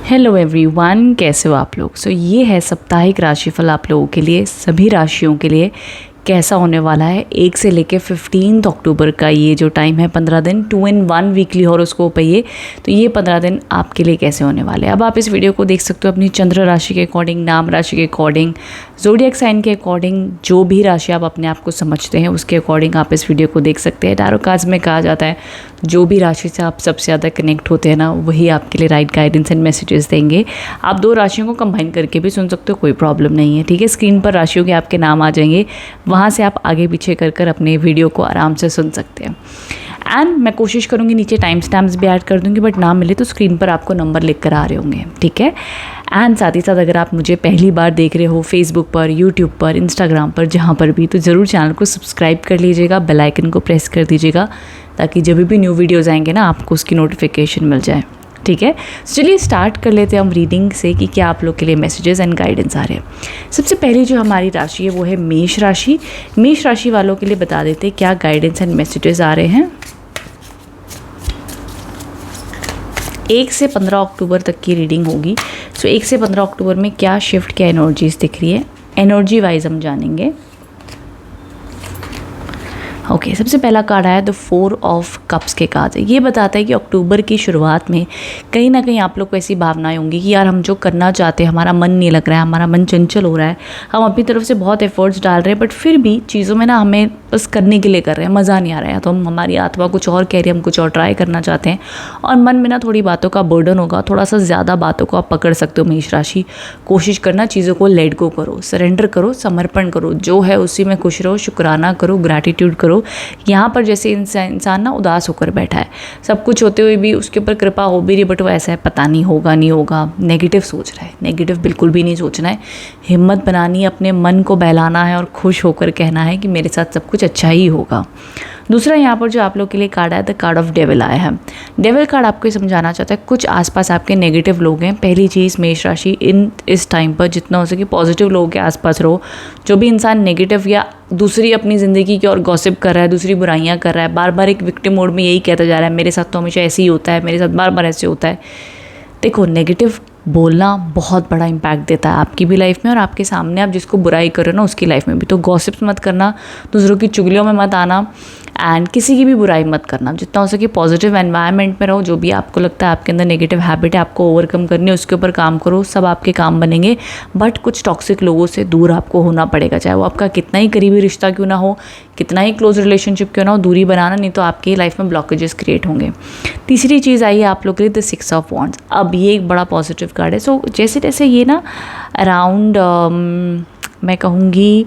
Hello everyone, कैसे हो आप लोग। ये है साप्ताहिक राशिफल आप लोगों के लिए, सभी राशियों के लिए कैसा होने वाला है 1 से लेकर 15 अक्टूबर का ये जो टाइम है 15 दिन 2 in 1 वीकली हॉरोस्कोप है ये। तो ये 15 दिन आपके लिए कैसे होने वाले हैं। अब आप इस वीडियो को देख सकते हो अपनी चंद्र राशि के अकॉर्डिंग, नाम राशि के अकॉर्डिंग, ज़ोडिएक साइन के अकॉर्डिंग, जो भी राशि आप अपने आप को समझते हैं उसके अकॉर्डिंग आप इस वीडियो को देख सकते हैं। टैरो कार्ड्स में कहा जाता है जो भी राशि से आप सबसे ज़्यादा कनेक्ट होते हैं ना, वही आपके लिए राइट गाइडेंस एंड मैसेजेस देंगे। आप 2 राशियों को कंबाइन करके भी सुन सकते हो, कोई प्रॉब्लम नहीं है। ठीक है, स्क्रीन पर राशियों के आपके नाम आ जाएंगे, वहाँ से आप आगे पीछे कर अपने वीडियो को आराम से सुन सकते हैं। एंड मैं कोशिश करूँगी नीचे टाइम स्टैम्प्स भी ऐड कर दूँगी, बट ना मिले तो स्क्रीन पर आपको नंबर लिख कर आ रहे होंगे। ठीक है, एंड साथ ही साथ अगर आप मुझे पहली बार देख रहे हो फेसबुक पर, यूट्यूब पर, इंस्टाग्राम पर, जहाँ पर भी, तो ज़रूर चैनल को सब्सक्राइब कर लीजिएगा, बेल आइकन को प्रेस कर दीजिएगा, ताकि जब भी न्यू वीडियोज़ आएंगे ना आपको उसकी नोटिफिकेशन मिल जाए। ठीक है, चलिए स्टार्ट कर लेते हैं हम रीडिंग से कि क्या आप लोग के लिए मैसेजेस एंड गाइडेंस आ रहे हैं। सबसे पहली जो हमारी राशि है वो है मेष राशि। मेष राशि वालों के लिए बता देते हैं क्या गाइडेंस एंड मैसेजेस आ रहे हैं 1 से 15 अक्टूबर तक की रीडिंग होगी। 1 से 15 अक्टूबर में क्या शिफ्ट, क्या एनर्जीज दिख रही है, एनर्जी वाइज हम जानेंगे। ओके, सबसे पहला कार्ड आया द 4 ऑफ कप्स के कार्ड। ये बताता है कि अक्टूबर की शुरुआत में कहीं ना कहीं आप लोग को ऐसी भावनाएं होंगी कि यार हम जो करना चाहते हैं हमारा मन नहीं लग रहा है, हमारा मन चंचल हो रहा है, हम अपनी तरफ से बहुत एफर्ट्स डाल रहे हैं, बट फिर भी चीज़ों में ना हमें बस करने के लिए कर रहे हैं, मज़ा नहीं आ रहा है। तो हमारी आत्मा कुछ और कह रही है, हम कुछ और ट्राई करना चाहते हैं, और मन में ना थोड़ी बातों का बर्डन होगा, थोड़ा सा ज़्यादा बातों को आप पकड़ सकते हो। मेष राशि, कोशिश करना चीज़ों को लेट गो करो, सरेंडर करो, समर्पण करो, जो है उसी में खुश रहो, शुक्राना करो, ग्रैटिट्यूड करो। यहाँ पर जैसे इंसान ना उदास होकर बैठा है, सब कुछ होते हुए भी उसके ऊपर कृपा हो भी रही, बट वो ऐसा है पता नहीं होगा नहीं होगा, नेगेटिव सोच रहा है। नेगेटिव बिल्कुल भी नहीं सोचना है, हिम्मत बनानी है, अपने मन को बहलाना है और खुश होकर कहना है कि मेरे साथ सब कुछ अच्छा ही होगा। दूसरा यहाँ पर जो आप लोग के लिए कार्ड आया द कार्ड ऑफ डेविल आया है। डेविल कार्ड आपको समझाना चाहता है कुछ आसपास आपके नेगेटिव लोग हैं। पहली चीज़ मेष राशि, इस टाइम पर जितना हो सके पॉजिटिव लोगों के आसपास रहो। जो भी इंसान नेगेटिव या दूसरी अपनी ज़िंदगी की और गॉसिप कर रहा है, दूसरी बुराइयां कर रहा है, बार बार एक विक्टिम मोड में यही कहता जा रहा है मेरे साथ तो हमेशा ऐसे ही होता है, मेरे साथ बार बार ऐसे होता है। देखो, नेगेटिव बोलना बहुत बड़ा इम्पैक्ट देता है आपकी भी लाइफ में, और आपके सामने आप जिसको बुराई कर रहे हो ना उसकी लाइफ में भी। तो गॉसिप्स मत करना, दूसरों की चुगलियों में मत आना, एंड किसी की भी बुराई मत करना। जितना हो सके पॉजिटिव एनवायरनमेंट में रहो। जो भी आपको लगता है आपके अंदर नेगेटिव हैबिट है, आपको ओवरकम करनी है, उसके ऊपर काम करो, सब आपके काम बनेंगे। बट कुछ टॉक्सिक लोगों से दूर आपको होना पड़ेगा, चाहे वो आपका कितना ही करीबी रिश्ता क्यों ना हो, कितना ही क्लोज रिलेशनशिप क्यों ना हो, दूरी बनाना, नहीं तो आपकी लाइफ में ब्लॉकेजेस क्रिएट होंगे। तीसरी चीज़ आई है आप लोग के लिए द 6 ऑफ वॉन्ड्स। अब ये एक बड़ा पॉजिटिव कार्ड है। सो जैसे जैसे ये ना अराउंड मैं कहूँगी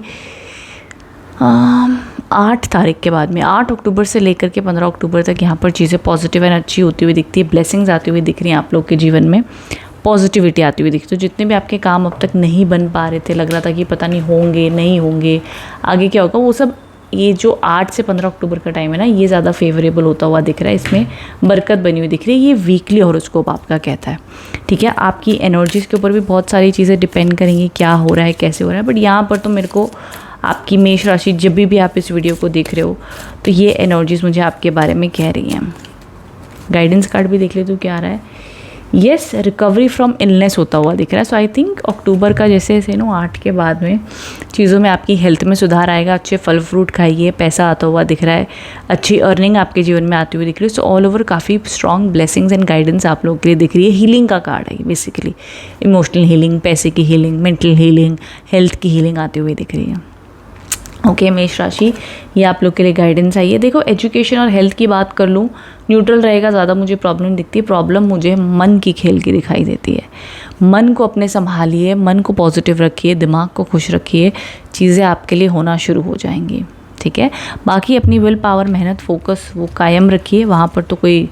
8 तारीख के बाद में, 8 अक्टूबर से लेकर के 15 अक्टूबर तक यहाँ पर चीज़ें पॉजिटिव एंड अच्छी होती हुई दिखती है। ब्लेसिंग्स आती हुई दिख रही हैं आप लोग के जीवन में, पॉजिटिविटी आती हुई दिखती है। तो जितने भी आपके काम अब तक नहीं बन पा रहे थे, लग रहा था कि पता नहीं होंगे नहीं होंगे, आगे क्या होगा, वो सब ये जो 8 से 15 अक्टूबर का टाइम है ना, ये ज़्यादा फेवरेबल होता हुआ दिख रहा है। इसमें बरकत बनी हुई दिख रही है। ये वीकली हॉरोस्कोप आपका कहता है। ठीक है, आपकी एनर्जीज़ के ऊपर भी बहुत सारी चीज़ें डिपेंड करेंगी, क्या हो रहा है कैसे हो रहा है। बट यहाँ पर तो मेरे को आपकी मेष राशि, जब भी आप इस वीडियो को देख रहे हो तो ये एनर्जीज़ मुझे आपके बारे में कह रही हैं। गाइडेंस कार्ड भी देख ले तो क्या आ रहा है। येस, रिकवरी फ्रॉम इलनेस होता हुआ दिख रहा है। सो आई थिंक अक्टूबर का जैसे 8 के बाद में चीज़ों में आपकी हेल्थ में सुधार आएगा। अच्छे फल फ्रूट खाइए, पैसा आता हुआ दिख रहा है, अच्छी अर्निंग आपके जीवन में आती हुई दिख रही है। सो ऑल ओवर काफ़ी स्ट्रॉन्ग ब्लेसिंग्स एंड गाइडेंस आप लोगों के लिए दिख रही है। हीलिंग का कार्ड है बेसिकली, इमोशनल हीलिंग, पैसे की हीलिंग, मेंटल हीलिंग, हेल्थ की हीलिंग आती हुई दिख रही है। ओके, मेष राशि, ये आप लोग के लिए गाइडेंस आई है। देखो, एजुकेशन और हेल्थ की बात कर लूँ, न्यूट्रल रहेगा, ज़्यादा मुझे प्रॉब्लम दिखती है। प्रॉब्लम मुझे मन की खेल की दिखाई देती है। मन को अपने संभालिए, मन को पॉजिटिव रखिए, दिमाग को खुश रखिए, चीज़ें आपके लिए होना शुरू हो जाएंगी। ठीक है, बाकी अपनी विल पावर, मेहनत, फोकस वो कायम रखिए। वहाँ पर तो कोई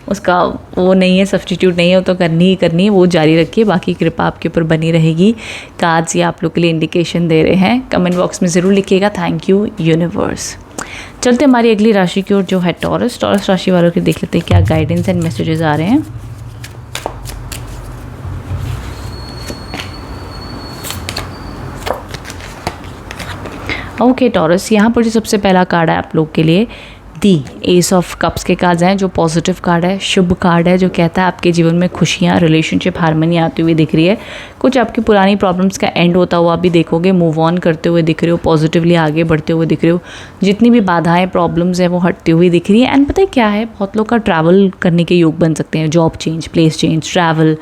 उसका वो नहीं है, सब्स्टिट्यूट नहीं है, वो तो करनी ही करनी है, वो जारी रखिए। बाकी कृपा आपके ऊपर बनी रहेगी। कार्ड्स ये आप लोग के लिए इंडिकेशन दे रहे हैं। कमेंट बॉक्स में ज़रूर लिखिएगा थैंक यू यूनिवर्स। चलते हमारी अगली राशि की ओर जो है टॉरस। टॉरस राशि वालों के देख लेते हैं क्या गाइडेंस एंड मैसेजेस आ रहे हैं। ओके टॉरस, यहाँ पर जो सबसे पहला कार्ड है आप लोग के लिए the the S of cups के कार्ड्स हैं, जो पॉजिटिव कार्ड है, शुभ कार्ड है, जो कहता है आपके जीवन में खुशियाँ, रिलेशनशिप, हारमोनी आती हुई दिख रही है। कुछ आपकी पुरानी प्रॉब्लम्स का एंड होता हुआ भी देखोगे, मूव ऑन करते हुए दिख रहे हो, पॉजिटिवली आगे बढ़ते हुए दिख रहे हो, जितनी भी बाधाएं प्रॉब्लम्स हैं वो हटती हुई दिख रही है। एंड पता है क्या है, बहुत लोग का ट्रैवल करने के योग बन सकते हैं, job change, place change, travel,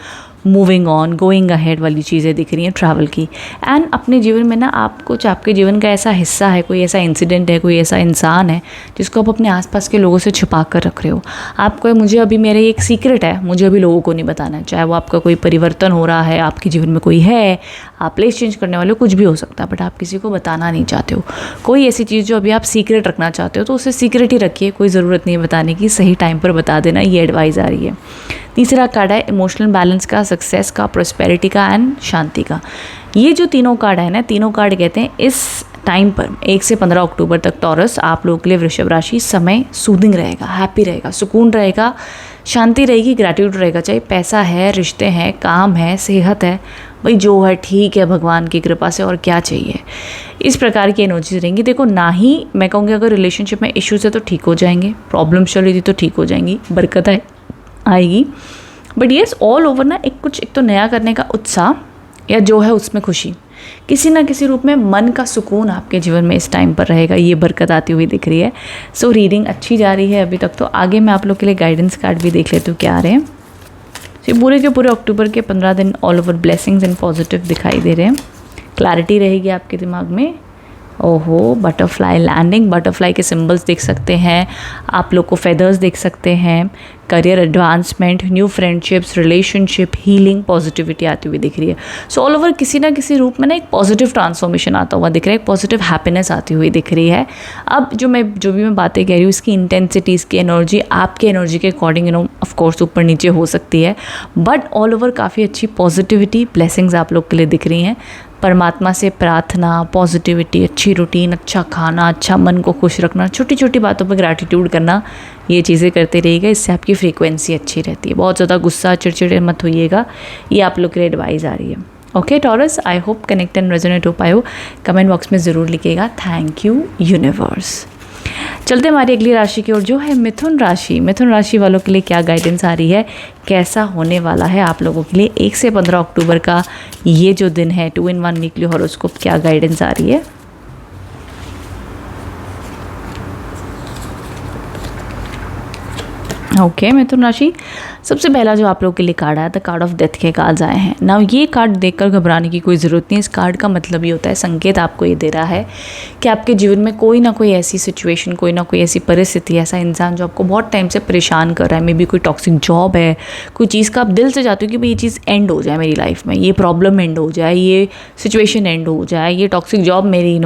moving on, going ahead वाली चीज़ें दिख रही हैं ट्रैवल की। एंड अपने जीवन में ना आप कुछ आपके जीवन का ऐसा हिस्सा है, कोई ऐसा इंसिडेंट है, कोई ऐसा इंसान है जिसको आप अपने आसपास के लोगों से छुपा कर रख रहे हो। आपको, मुझे अभी मेरे एक सीक्रेट है, मुझे अभी लोगों को नहीं बताना है, चाहे वो आपका कोई परिवर्तन हो रहा है, आपके जीवन में कोई है, आप प्लेस चेंज करने वाले हो, कुछ भी हो सकता है, बट आप किसी को बताना नहीं चाहते हो। कोई ऐसी चीज़ जो अभी आप सीक्रेट रखना चाहते हो तो उसे सीक्रेट ही रखिए, कोई ज़रूरत नहीं है बताने की, सही टाइम पर बता देना, ये एडवाइस आ रही है। तीसरा कार्ड है इमोशनल बैलेंस का, सक्सेस का, प्रोस्पेरिटी का एंड शांति का। ये जो तीनों कार्ड है ना, तीनों कार्ड कहते हैं इस टाइम पर 1 से 15 अक्टूबर तक टॉरस आप लोगों के लिए, वृषभ राशि, समय सूदिंग रहेगा, हैप्पी रहेगा, सुकून रहेगा, शांति रहेगी, ग्रैटिट्यूड रहेगा। चाहे पैसा है, रिश्ते हैं, काम है, सेहत है, भाई जो है ठीक है भगवान की कृपा से, और क्या चाहिए। इस प्रकार की एनर्जीज रहेंगी। देखो, ना ही मैं कहूँगी अगर रिलेशनशिप में इश्यूज है तो ठीक हो जाएंगे, प्रॉब्लम चल रही थी तो ठीक हो जाएंगी, बरकत आएगी। बट येस, ऑल ओवर ना एक तो नया करने का उत्साह, या जो है उसमें खुशी, किसी ना किसी रूप में मन का सुकून आपके जीवन में इस टाइम पर रहेगा, ये बरकत आती हुई दिख रही है। सो रीडिंग अच्छी जा रही है अभी तक। तो आगे मैं आप लोग के लिए गाइडेंस कार्ड भी देख लेती हूँ क्या आ रहे हैं। तो पूरे के पूरे अक्टूबर के 15 दिन all over blessings and positive दिखाई दे रहे हैं। क्लैरिटी रहेगी आपके दिमाग में। ओहो, बटरफ्लाई लैंडिंग, बटरफ्लाई के सिंबल्स देख सकते हैं आप लोग को, फेदर्स देख सकते हैं, career advancement, new friendships, relationship, healing, positivity आती हुई दिख रही है। सो ऑल ओवर किसी ना किसी रूप में ना एक पॉजिटिव ट्रांसफॉर्मेशन आता हुआ दिख रहा है, एक पॉजिटिव हैप्पीनेस आती हुई दिख रही है। अब जो भी मैं बातें कह रही हूँ, इसकी इंटेंसिटी, इसकी एनर्जी आपके एनर्जी के अकॉर्डिंग ऑफ कोर्स ऊपर नीचे हो सकती है, बट ऑल ओवर काफ़ी अच्छी पॉजिटिविटी, ब्लेसिंग्स आप लोग के लिए दिख रही हैं। परमात्मा से प्रार्थना, पॉजिटिविटी, अच्छी रूटीन, अच्छा खाना, अच्छा मन को खुश रखना, छोटी छोटी बातों पर ग्रैटिट्यूड करना, ये चीज़ें करते रहिएगा, इससे आपकी फ्रीक्वेंसी अच्छी रहती है। बहुत ज़्यादा गुस्सा, चिड़चिड़े मत होइएगा, ये आप लोग के लिए एडवाइस आ रही है। Okay taurus, I hope connect and resonate हो पाए हो। कमेंट बॉक्स में ज़रूर लिखिएगा। Thank you universe. चलते हमारी अगली राशि की ओर, जो है मिथुन राशि। मिथुन राशि वालों के लिए क्या गाइडेंस आ रही है, कैसा होने वाला है आप लोगों के लिए 1 से 15 अक्टूबर का ये जो दिन है, 2-in-1 वीकली हॉरोस्कोप, क्या गाइडेंस आ रही है। ओके मिथुन राशि, सबसे पहला जो आप लोगों के लिए कार्ड आया, द कार्ड ऑफ डेथ के कार्ड्स आए हैं ना। ये कार्ड देखकर घबराने की कोई ज़रूरत नहीं। इस कार्ड का मतलब ये होता है, संकेत आपको ये दे रहा है कि आपके जीवन में कोई ना कोई ऐसी सिचुएशन, कोई ना कोई ऐसी परिस्थिति, ऐसा इंसान जो आपको बहुत टाइम से परेशान कर रहा है। मे बी कोई टॉक्सिक जॉब है, कोई चीज़ का आप दिल से चाहते हो कि भाई ये चीज़ एंड हो जाए मेरी लाइफ में, ये प्रॉब्लम एंड हो जाए, ये सिचुएशन एंड हो जाए, ये टॉक्सिक जॉब मेरी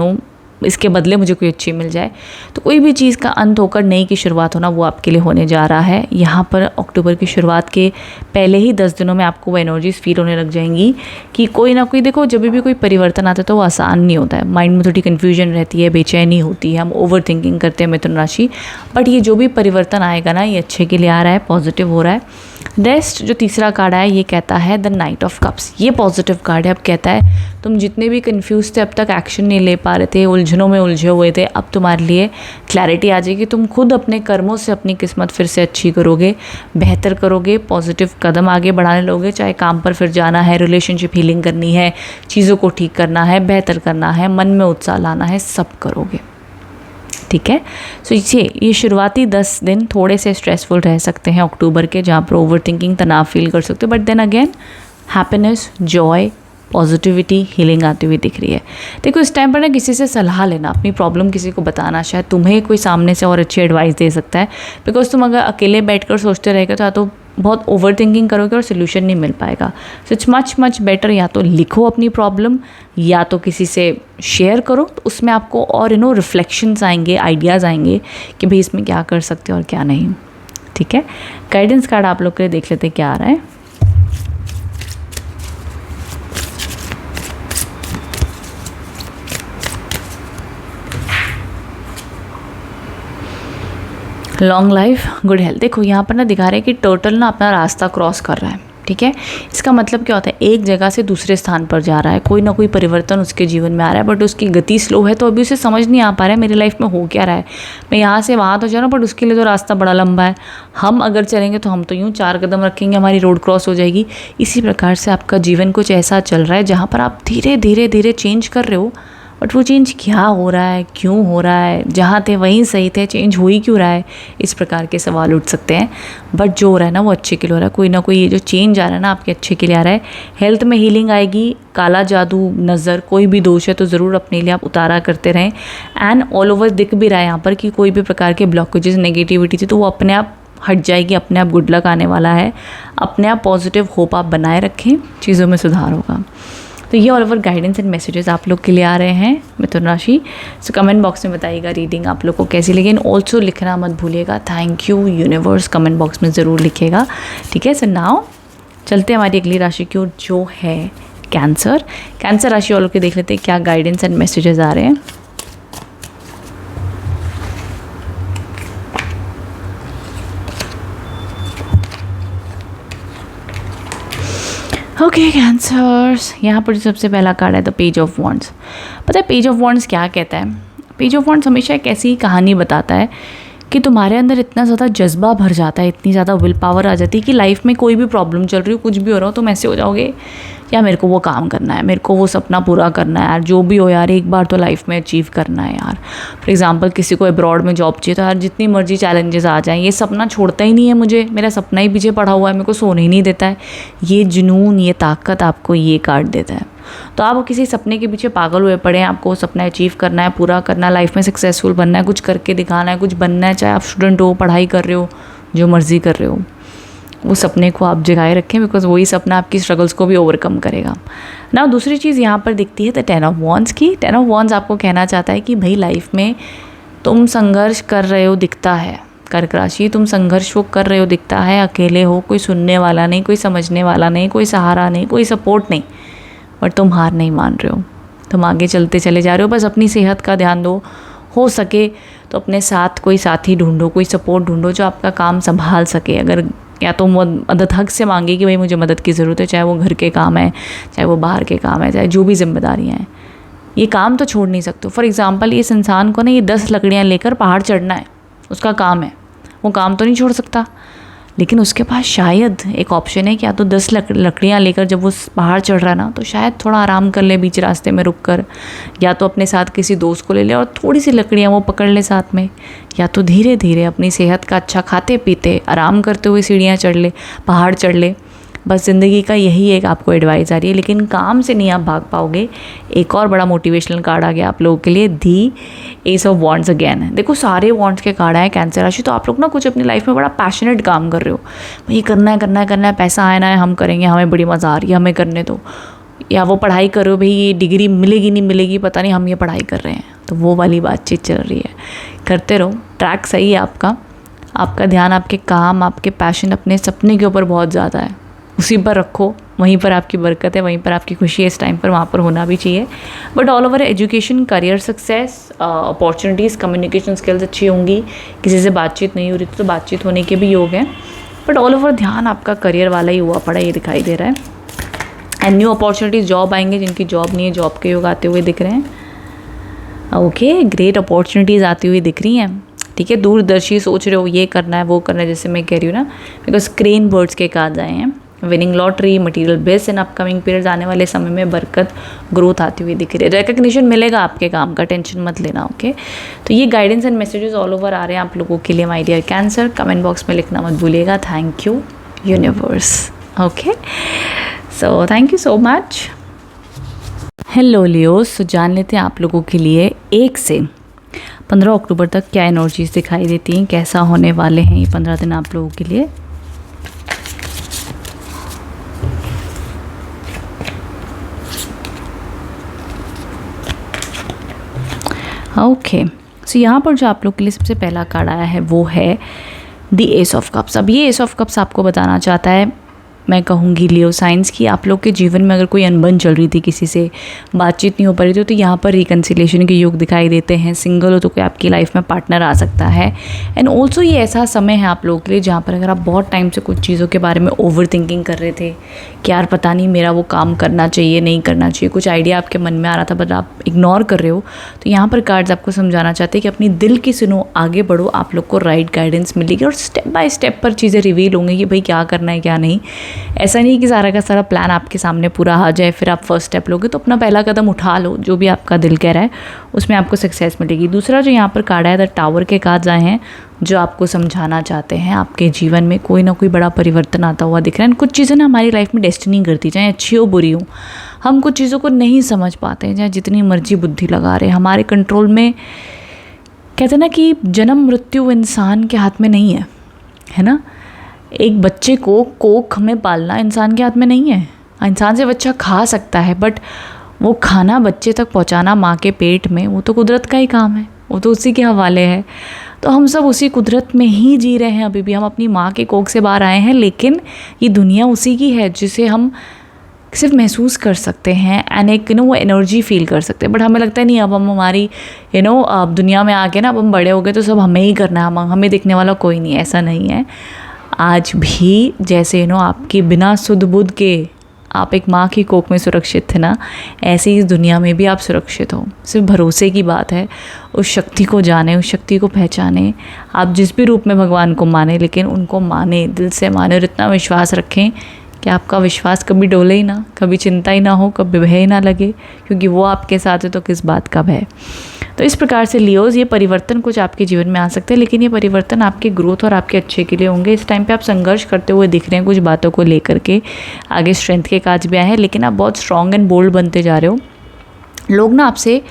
इसके बदले मुझे कोई अच्छी मिल जाए। तो कोई भी चीज़ का अंत होकर नई की शुरुआत होना, वो आपके लिए होने जा रहा है। यहाँ पर अक्टूबर की शुरुआत के पहले ही 10 दिनों में आपको वो एनर्जीज फील होने लग जाएंगी कि कोई ना कोई, देखो जब भी कोई परिवर्तन आता है तो वो आसान नहीं होता है, माइंड में थोड़ी कन्फ्यूजन रहती है, बेचैनी होती है, हम ओवर थिंकिंग करते हैं मिथुन राशि। बट ये जो भी परिवर्तन आएगा ना, ये अच्छे के लिए आ रहा है, पॉजिटिव हो रहा है। नेक्स्ट जो तीसरा कार्ड है, ये कहता है द नाइट ऑफ कप्स। ये पॉजिटिव कार्ड है। अब कहता है तुम जितने भी कंफ्यूज थे, अब तक एक्शन नहीं ले पा रहे थे, उलझनों में उलझे हुए थे, अब तुम्हारे लिए क्लैरिटी आ जाएगी। तुम खुद अपने कर्मों से अपनी किस्मत फिर से अच्छी करोगे, बेहतर करोगे, पॉजिटिव कदम आगे बढ़ाने लोगे। चाहे काम पर फिर जाना है, रिलेशनशिप हीलिंग करनी है, चीज़ों को ठीक करना है, बेहतर करना है, मन में उत्साह लाना है, सब करोगे। ठीक है। सो ये शुरुआती 10 दिन थोड़े से स्ट्रेसफुल रह सकते हैं अक्टूबर के, जहाँ पर ओवर थिंकिंग, तनाव फील कर सकते हो, but then again happiness, joy, positivity, healing आती हुई दिख रही है। देखो इस टाइम पर ना किसी से सलाह लेना, अपनी प्रॉब्लम किसी को बताना, शायद तुम्हें कोई सामने से और अच्छी एडवाइस दे सकता है। बिकॉज तुम अगर अकेले बैठकर सोचते रहेगा तो बहुत ओवर थिंकिंग करोगे और सोल्यूशन नहीं मिल पाएगा। सो इट्स मच बेटर, या तो लिखो अपनी प्रॉब्लम, या तो किसी से शेयर करो, तो उसमें आपको और रिफ्लेक्शंस आएंगे, आइडियाज़ आएंगे कि भाई इसमें क्या कर सकते हो और क्या नहीं। ठीक है। गाइडेंस कार्ड आप लोग के लिए देख लेते हैं क्या आ रहा है। Long life, good health. देखो यहाँ पर ना दिखा रहे हैं कि टर्टल ना अपना रास्ता क्रॉस कर रहा है। ठीक है। इसका मतलब क्या होता है, एक जगह से दूसरे स्थान पर जा रहा है, कोई ना कोई परिवर्तन उसके जीवन में आ रहा है, बट उसकी गति स्लो है, तो अभी उसे समझ नहीं आ पा रहा है मेरी लाइफ में हो क्या रहा है। मैं यहाँ से वहाँ तो जा रहा हूँ, बट उसके लिए तो रास्ता बड़ा लंबा है। हम अगर चलेंगे तो हम तो यूँ 4 कदम रखेंगे, हमारी रोड क्रॉस हो जाएगी। इसी प्रकार से आपका जीवन कुछ ऐसा चल रहा है जहाँ पर आप धीरे धीरे धीरे चेंज कर रहे हो, बट वो चेंज क्या हो रहा है, क्यों हो रहा है, जहाँ थे वहीं सही थे, चेंज हो ही क्यों रहा है, इस प्रकार के सवाल उठ सकते हैं। बट जो हो रहा है ना वो अच्छे के लिए हो रहा है। कोई ना कोई ये जो चेंज आ रहा है ना आपके अच्छे के लिए आ रहा है। हेल्थ में हीलिंग आएगी, काला जादू, नज़र, कोई भी दोष है तो ज़रूर अपने लिए आप उतारा करते रहें। एंड ऑल ओवर दिख भी रहा है यहाँ पर कि कोई भी प्रकार के ब्लॉकेजेस, नेगेटिविटी थी तो वो अपने आप हट जाएगी, अपने आप गुड लक आने वाला है। अपने आप पॉजिटिव होप आप बनाए रखें, चीज़ों में सुधार होगा। तो ये all over guidance and messages आप लोग के लिए आ रहे हैं मिथुन राशि। सो कमेंट बॉक्स में बताइएगा रीडिंग आप लोग को कैसी लगी। एंड ऑल्सो लिखना मत भूलिएगा thank you universe, comment box में ज़रूर लिखिएगा, ठीक है। सो नाउ चलते हैं हमारी अगली राशि की ओर जो है कैंसर। कैंसर राशि वालों के देख लेते हैं क्या गाइडेंस एंड मैसेजेस आ रहे हैं। ओके कैंसर्स, यहाँ पर जो सबसे पहला कार्ड है द पेज ऑफ वॉन्ड्स। पता है पेज ऑफ वॉन्ड्स क्या कहता है? पेज ऑफ वॉन्ड्स हमेशा एक ऐसी कहानी बताता है कि तुम्हारे अंदर इतना ज़्यादा जज्बा भर जाता है, इतनी ज़्यादा विल पावर आ जाती है कि लाइफ में कोई भी प्रॉब्लम चल रही हो, कुछ भी हो रहा हो, तुम ऐसे हो जाओगे या मेरे को वो काम करना है, मेरे को वो सपना पूरा करना है यार, जो भी हो यार एक बार तो लाइफ में अचीव करना है यार। फॉर एग्जांपल किसी को अब्रॉड में जॉब चाहिए तो यार जितनी मर्जी चैलेंजेस आ जाएं, ये सपना छोड़ता ही नहीं है मुझे, मेरा सपना ही पीछे पड़ा हुआ है, मेरे को सोने ही नहीं देता है। ये जुनून, ये ताकत आपको ये कार्ड देता है। तो आप किसी सपने के पीछे पागल हुए पड़े हैं, आपको सपना अचीव करना है, पूरा करना है, लाइफ में सक्सेसफुल बनना है, कुछ करके दिखाना है, कुछ बनना है, चाहे आप स्टूडेंट हो, पढ़ाई कर रहे हो, जो मर्जी कर रहे हो, वो सपने को आप जगाए रखें, बिकॉज वही सपना आपकी स्ट्रगल्स को भी ओवरकम करेगा ना। दूसरी चीज़ यहाँ पर दिखती है द 10 ऑफ वॉन्ड्स की। 10 ऑफ वॉन्ड्स आपको कहना चाहता है कि भाई लाइफ में तुम संघर्ष कर रहे हो दिखता है, कर्क राशि तुम संघर्ष वो कर रहे हो दिखता है, अकेले हो, कोई सुनने वाला नहीं, कोई समझने वाला नहीं, कोई सहारा नहीं, कोई सपोर्ट नहीं, बट तुम हार नहीं मान रहे हो, तुम आगे चलते चले जा रहे हो। बस अपनी सेहत का ध्यान दो, हो सके तो अपने साथ कोई साथी ढूंढो, कोई सपोर्ट ढूंढो जो आपका काम संभाल सके। अगर या तो मदद हक से मांगे कि भाई मुझे मदद की ज़रूरत है, चाहे वो घर के काम है, चाहे वो बाहर के काम है, चाहे जो भी जिम्मेदारियाँ हैं, ये काम तो छोड़ नहीं सकते। फॉर एग्जांपल इस इंसान को ना ये 10 लकड़ियाँ लेकर पहाड़ चढ़ना है, उसका काम है, वो काम तो नहीं छोड़ सकता, लेकिन उसके पास शायद एक ऑप्शन है कि या तो 10 लकड़ियाँ लेकर जब वो पहाड़ चढ़ रहा है ना, तो शायद थोड़ा आराम कर ले बीच रास्ते में रुक कर, या तो अपने साथ किसी दोस्त को ले ले और थोड़ी सी लकड़ियाँ वो पकड़ ले साथ में, या तो धीरे धीरे अपनी सेहत का अच्छा खाते पीते आराम करते हुए सीढ़ियाँ चढ़ ले, पहाड़ चढ़ ले। बस ज़िंदगी का यही एक आपको एडवाइस आ रही है, लेकिन काम से नहीं आप भाग पाओगे। एक और बड़ा मोटिवेशनल कार्ड आ गया आप लोगों के लिए, दी एस ऑफ वॉन्ड्स अगेन। देखो सारे वॉन्ड्स के कार्ड आए कैंसर राशि, तो आप लोग ना कुछ अपनी लाइफ में बड़ा पैशनेट काम कर रहे हो, भाई करना है करना है करना है, पैसा आना है, हम करेंगे, हमें बड़ी मज़ा आ रही है, हमें करने दो। या वो पढ़ाई करो, भाई ये डिग्री मिलेगी नहीं मिलेगी पता नहीं, हम ये पढ़ाई कर रहे हैं, तो वो वाली बातचीत चल रही है। करते रहो, ट्रैक सही है आपका, आपका ध्यान आपके काम, आपके पैशन, अपने सपने के ऊपर बहुत ज़्यादा है, उसी पर रखो, वहीं पर आपकी बरकत है, वहीं पर आपकी खुशी है, इस टाइम पर वहाँ पर होना भी चाहिए। But all over education, career success, opportunities, communication skills अच्छी होंगी। किसी से बातचीत नहीं हो रही तो बातचीत होने के भी योग हैं, बट ऑल ओवर ध्यान आपका करियर वाला ही हुआ पड़ा, ये दिखाई दे रहा है। एंड न्यू अपॉर्चुनिटीज़, जॉब आएंगे, जिनकी जॉब नहीं है जॉब के योग आते हुए दिख रहे हैं। ओके, ग्रेट अपॉर्चुनिटीज़ आती हुई दिख रही हैं, ठीक है। दूरदर्शी सोच रहे हो, ये करना है वो करना है, जैसे मैं कह रही हूँ ना, बिकॉज क्रेन बर्ड्स के कार्ड आए हैं। Winning lottery, material base in upcoming periods, आने वाले समय में बरकत, ग्रोथ आती हुई दिख रही है। रिकग्निशन मिलेगा आपके काम का, टेंशन मत लेना, ओके। तो ये guidance and messages all over आ रहे हैं आप लोगों के लिए my dear Cancer. Comment box में लिखना मत भूलिएगा thank you universe, okay. So thank you so much. Hello Leos, तो जान लेते हैं आप लोगों के लिए 1 से 15 अक्टूबर तक क्या एनर्जीज दिखाई देती हैं, कैसा होने वाले हैं ये 15 दिन आप लोगों के लिए। ओके, सो यहाँ पर जो आप लोग के लिए सबसे पहला कार्ड आया है वो है द एस ऑफ कप्स। अब ये एस ऑफ कप्स आपको बताना चाहता है मैं कहूँगी लियो साइंस की आप लोग के जीवन में अगर कोई अनबन चल रही थी, किसी से बातचीत नहीं हो पा रही थी, तो यहाँ पर रिकन्सिलेशन के योग दिखाई देते हैं। सिंगल हो तो कोई आपकी लाइफ में पार्टनर आ सकता है। एंड ऑल्सो ये ऐसा समय है आप लोगों के लिए जहाँ पर अगर आप बहुत टाइम से कुछ चीज़ों के बारे में ओवर थिंकिंग कर रहे थे कि यार पता नहीं मेरा वो काम करना चाहिए नहीं करना चाहिए, कुछ आइडिया आपके मन में आ रहा था बट आप इग्नोर कर रहे हो, तो यहाँ पर कार्ड्स आपको समझाना चाहते हैं कि अपनी दिल की सुनो, आगे बढ़ो, आप लोग को राइट गाइडेंस मिलेगी और स्टेप बाय स्टेप पर चीज़ें रिवील होंगी कि भाई क्या करना है क्या नहीं। ऐसा नहीं कि सारा का सारा प्लान आपके सामने पूरा आ जाए फिर आप फर्स्ट स्टेप लोगे, तो अपना पहला कदम उठा लो, जो भी आपका दिल कह रहा है उसमें आपको सक्सेस मिलेगी। दूसरा जो यहाँ पर कार्ड है द टावर के कार्ड्स आए हैं जो आपको समझाना चाहते हैं आपके जीवन में कोई ना कोई बड़ा परिवर्तन आता हुआ दिख रहा है। कुछ चीज़ें ना हमारी लाइफ में डेस्टिनी करती, चाहे अच्छी हो बुरी हो, हम कुछ चीज़ों को नहीं समझ पाते हैं, चाहे जितनी मर्जी बुद्धि लगा रहे हमारे कंट्रोल में। कहते हैं ना कि जन्म मृत्यु इंसान के हाथ में नहीं है ना। एक बच्चे को कोख में पालना इंसान के हाथ में नहीं है। इंसान से बच्चा खा सकता है बट वो खाना बच्चे तक पहुंचाना माँ के पेट में, वो तो कुदरत का ही काम है, वो तो उसी के हवाले है। तो हम सब उसी कुदरत में ही जी रहे हैं अभी भी। हम अपनी माँ के कोख से बाहर आए हैं, लेकिन ये दुनिया उसी की है जिसे हम सिर्फ महसूस कर सकते हैं एंड एक वो एनर्जी फील कर सकते हैं। बट हमें लगता है नहीं अब हम हमारी अब दुनिया में आके ना अब हम बड़े हो गए तो सब हमें ही करना है, हमें दिखने वाला कोई नहीं। ऐसा नहीं है। आज भी जैसे आपकी बिना सुध बुध के आप एक माँ की कोख में सुरक्षित थे ना, ऐसे ही इस दुनिया में भी आप सुरक्षित हो। सिर्फ भरोसे की बात है, उस शक्ति को जाने, उस शक्ति को पहचाने। आप जिस भी रूप में भगवान को माने, लेकिन उनको माने, दिल से माने और इतना विश्वास रखें कि आपका विश्वास कभी डोले ही ना, कभी चिंता ही ना हो, कभी भय ही ना लगे, क्योंकि वो आपके साथ है तो किस बात का भय। तो इस प्रकार से लियोज ये परिवर्तन कुछ आपके जीवन में आ सकते हैं, लेकिन ये परिवर्तन आपके ग्रोथ और आपके अच्छे के लिए होंगे। इस टाइम पे आप संघर्ष करते हुए दिख रहे हैं कुछ बातों को लेकर के। आगे स्ट्रेंथ के काज भी आए हैं, लेकिन आप बहुत स्ट्रॉन्ग एंड बोल्ड बनते जा रहे हो। लोग ना आपसे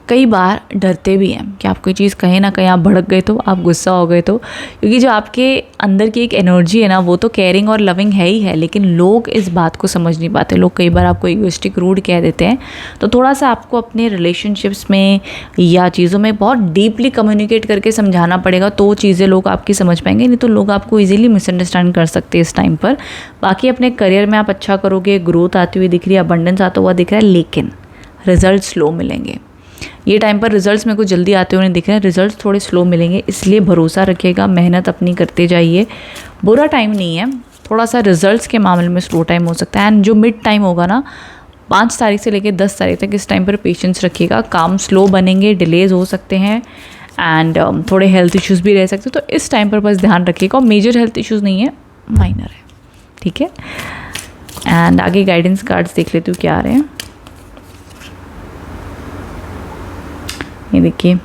कई बार डरते भी हैं कि आप कोई चीज़ कहीं ना कहीं आप भड़क गए तो, आप गुस्सा हो गए तो, क्योंकि जो आपके अंदर की एक एनर्जी है ना वो तो केयरिंग और लविंग है ही है, लेकिन लोग इस बात को समझ नहीं पाते। लोग कई बार आपको इगोइस्टिक रूड कह देते हैं। तो थोड़ा सा आपको अपने रिलेशनशिप्स में या चीज़ों में बहुत डीपली कम्युनिकेट करके समझाना पड़ेगा, तो चीज़ें लोग आपकी समझ पाएंगे, नहीं तो लोग आपको ईजिली मिसअंडरस्टैंड कर सकते हैं इस टाइम पर। बाकी अपने करियर में आप अच्छा करोगे, ग्रोथ आती हुई दिख रही है, अबंडेंस आता हुआ दिख रहा है, लेकिन रिजल्ट स्लो मिलेंगे। ये टाइम पर रिजल्ट्स में कुछ जल्दी आते हुए नहीं दिख रहे हैं, रिजल्ट्स थोड़े स्लो मिलेंगे, इसलिए भरोसा रखिएगा, मेहनत अपनी करते जाइए। बुरा टाइम नहीं है, थोड़ा सा रिजल्ट्स के मामले में स्लो टाइम हो सकता है। एंड जो मिड टाइम होगा ना 5 तारीख से लेकर 10 तारीख तक, इस टाइम पर पेशेंस रखिएगा। काम स्लो बनेंगे, डिलेज हो सकते हैं एंड थोड़े हेल्थ इश्यूज़ भी रह सकते हैं, तो इस टाइम पर बस ध्यान रखिएगा। और मेजर हेल्थ इश्यूज़ नहीं है, माइनर है, ठीक है। एंड आगे गाइडेंस कार्ड्स देख लेती हूँ क्या आ रहे हैं। ये देखिए,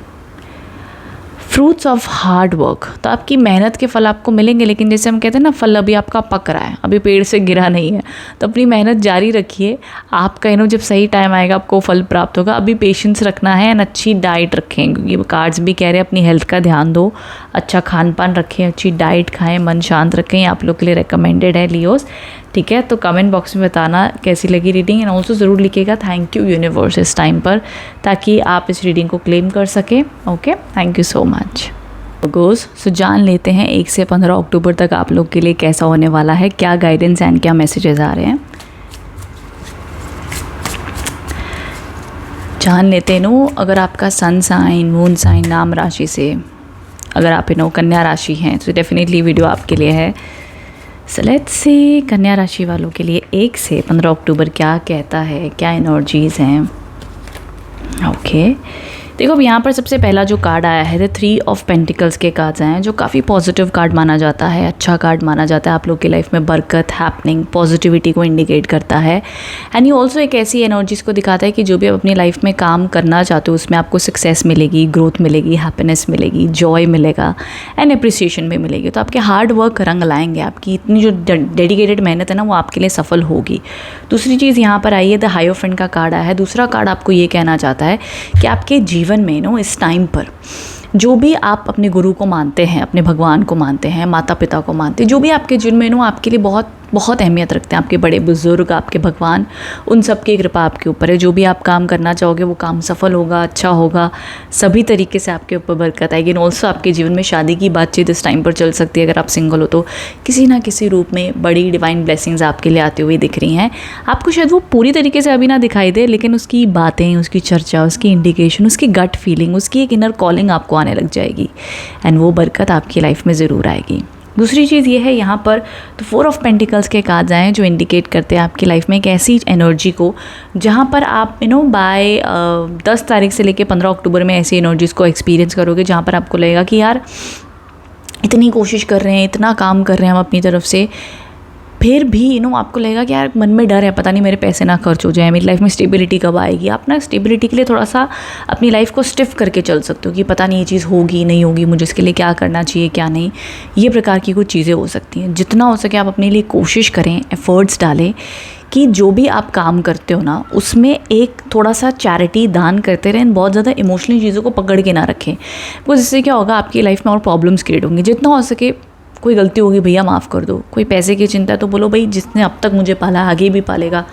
फ्रूट्स ऑफ हार्ड वर्क, तो आपकी मेहनत के फल आपको मिलेंगे, लेकिन जैसे हम कहते हैं ना फल अभी आपका पक रहा है, अभी पेड़ से गिरा नहीं है, तो अपनी मेहनत जारी रखिए। आपका जब सही टाइम आएगा आपको फल प्राप्त होगा। अभी पेशेंस रखना है एंड अच्छी डाइट रखें, क्योंकि कार्ड्स भी कह रहे हैं अपनी हेल्थ का ध्यान दो, अच्छा खान पान रखें, अच्छी डाइट खाएं, मन शांत रखें। आप लोग के लिए रिकमेंडेड है लियोस, ठीक है। तो कमेंट बॉक्स में बताना कैसी लगी रीडिंग एंड ऑल्सो ज़रूर लिखिएगा थैंक यू यूनिवर्स इस टाइम पर, ताकि आप इस रीडिंग को क्लेम कर सकें। Okay, thank you so much goes. So जान लेते हैं 1 से 15 अक्टूबर तक आप लोग के लिए कैसा होने वाला है, क्या गाइडेंस एंड क्या मैसेजेस आ रहे हैं। जान लेते हैं अगर आपका सन साइन, मून साइन, नाम राशि से अगर आप कन्या राशि हैं तो डेफिनेटली वीडियो आपके लिए है। सो लेट्स सी कन्या राशि वालों के लिए 1 से 15 अक्टूबर क्या कहता है, क्या एनर्जीज़ हैं। ओके, देखो अब यहाँ पर सबसे पहला जो कार्ड आया है द 3 ऑफ पेंटिकल्स के कार्ड्स आए हैं, जो काफ़ी पॉजिटिव कार्ड माना जाता है, अच्छा कार्ड माना जाता है। आप लोग की लाइफ में बरकत, हैपनिंग, पॉजिटिविटी को इंडिकेट करता है। एंड ये ऑल्सो एक ऐसी एनर्जीज़ को दिखाता है कि जो भी आप अपनी लाइफ में काम करना चाहते हो उसमें आपको सक्सेस मिलेगी, ग्रोथ मिलेगी, हैप्पीनेस मिलेगी, जॉय मिलेगा एंड अप्रिसिएशन भी मिलेगी। तो आपके हार्ड वर्क रंग लाएंगे, आपकी इतनी जो डेडिकेटेड मेहनत है ना वो आपके लिए सफल होगी। दूसरी चीज़ यहाँ पर आई है द हाइरोफेंट का कार्ड आया है। दूसरा कार्ड आपको ये कहना चाहता है कि आपके जीवन में इस टाइम पर जो भी आप अपने गुरु को मानते हैं, अपने भगवान को मानते हैं, माता पिता को मानते हैं, जो भी आपके जीवन में आपके लिए बहुत बहुत अहमियत रखते हैं, आपके बड़े बुजुर्ग, आपके भगवान, उन सब की कृपा आपके ऊपर है। जो भी आप काम करना चाहोगे वो काम सफल होगा, अच्छा होगा, सभी तरीके से आपके ऊपर बरकत आएगी। ऑल्सो आपके जीवन में शादी की बातचीत इस टाइम पर चल सकती है। अगर आप सिंगल हो तो किसी ना किसी रूप में बड़ी डिवाइन ब्लेसिंग्स आपके लिए आती हुई दिख रही हैं। आपको शायद वो पूरी तरीके से अभी ना दिखाई दे, लेकिन उसकी बातें, उसकी चर्चा, उसकी इंडिकेशन, उसकी गट फीलिंग, उसकी एक इनर कॉलिंग आपको आने लग जाएगी एंड वो बरकत आपकी लाइफ में ज़रूर आएगी। दूसरी चीज़ ये है, यहाँ पर तो 4 ऑफ पेंटिकल्स के कार्ड्स आए हैं जो इंडिकेट करते हैं आपकी लाइफ में एक ऐसी एनर्जी को जहाँ पर आप बाय 10 तारीख से लेकर 15 अक्टूबर में ऐसी एनर्जीज़ को एक्सपीरियंस करोगे जहाँ पर आपको लगेगा कि यार इतनी कोशिश कर रहे हैं, इतना काम कर रहे हैं हम अपनी तरफ से, फिर भी आपको लगेगा कि यार मन में डर है, पता नहीं मेरे पैसे ना खर्च हो जाए, मेरी लाइफ में स्टेबिलिटी कब आएगी। आप ना स्टेबिलिटी के लिए थोड़ा सा अपनी लाइफ को स्टिफ करके चल सकते हो कि पता नहीं ये चीज़ होगी नहीं होगी, मुझे इसके लिए क्या करना चाहिए क्या नहीं, ये प्रकार की कुछ चीज़ें हो सकती हैं। जितना हो सके आप अपने लिए कोशिश करें, एफर्ट्स डालें कि जो भी आप काम करते हो ना उसमें एक थोड़ा सा चैरिटी दान करते रहें, बहुत ज़्यादा इमोशनल चीज़ों को पकड़ के ना रखें, बिकॉज इससे क्या होगा आपकी लाइफ में और प्रॉब्लम्स क्रिएट होंगी। जितना हो सके कोई गलती होगी भैया माफ़ कर दो, कोई पैसे की चिंता है तो बोलो भाई जिसने अब तक मुझे पाला आगे भी पालेगा।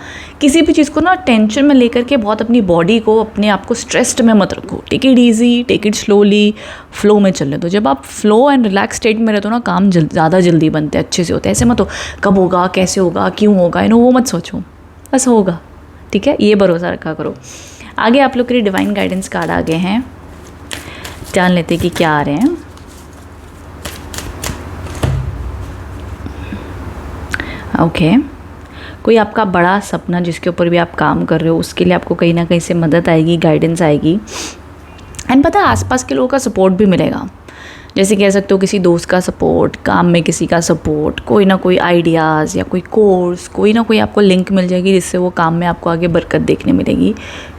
किसी भी चीज़ को ना टेंशन में लेकर के बहुत अपनी बॉडी को, अपने आप को स्ट्रेस्ड में मत रखो। Take it easy, take it slowly, flow में चलने दो। जब आप फ्लो एंड रिलैक्स स्टेट में रहते हो ना काम ज़्यादा जल्दी बनते हैं, अच्छे से होते हैं। ऐसे मत हो कब होगा, कैसे होगा, क्यों होगा, वो मत सोचो, बस होगा, ठीक है, ये भरोसा रखा करो। आगे आप लोग के लिए डिवाइन गाइडेंस कार्ड आ गए हैं, जान लेते कि क्या आ रहे हैं। ओके कोई आपका बड़ा सपना जिसके ऊपर भी आप काम कर रहे हो उसके लिए आपको कहीं ना कहीं से मदद आएगी, गाइडेंस आएगी एंड पता है आसपास के लोगों का सपोर्ट भी मिलेगा। जैसे कह सकते हो किसी दोस्त का सपोर्ट, काम में किसी का सपोर्ट, कोई ना कोई आइडियाज़ या कोई कोर्स, कोई ना कोई आपको लिंक मिल जाएगी जिससे वो काम में आपको आगे बरकत देखने मिलेगी।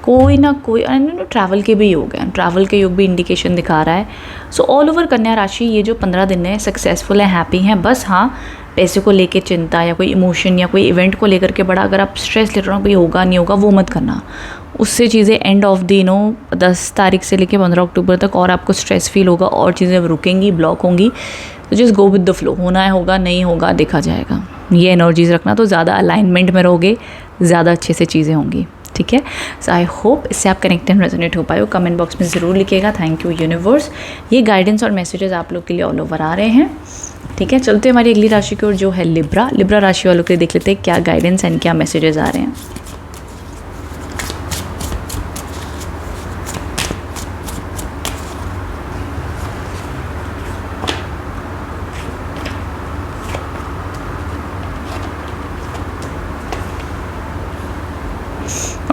कोई ना कोई ट्रैवल के भी योग हैं, ट्रैवल के योग भी इंडिकेशन दिखा रहा है। सो ऑल ओवर कन्या राशि ये जो 15 दिन है सक्सेसफुल है, हैप्पी हैं। बस हाँ पैसे को लेके चिंता या कोई इमोशन या कोई इवेंट को लेकर के बड़ा अगर आप स्ट्रेस ले रहे हो कोई होगा नहीं होगा, वो मत करना। उससे चीज़ें एंड ऑफ द 10 तारीख से लेके 15 अक्टूबर तक और आपको स्ट्रेस फील होगा और चीज़ें रुकेंगी, ब्लॉक होंगी। तो just go with the flow, होना है होगा, नहीं होगा देखा जाएगा। ये एनर्जीज रखना तो ज़्यादा अलाइनमेंट में रहोगे, ज़्यादा अच्छे से चीज़ें होंगी, ठीक है। सो आई होप इससे आप कनेक्ट एंड रेजोनेट हो पाए हो। कमेंट बॉक्स में ज़रूर लिखिएगा। Thank you universe. ये गाइडेंस और मैसेजेस आप लोग के लिए ऑल ओवर आ रहे हैं, ठीक है। चलते हमारी अगली राशि की ओर जो है लिब्रा। लिब्रा राशि वालों के लिए देख लेते हैं क्या गाइडेंस एंड क्या मैसेजेस आ रहे हैं।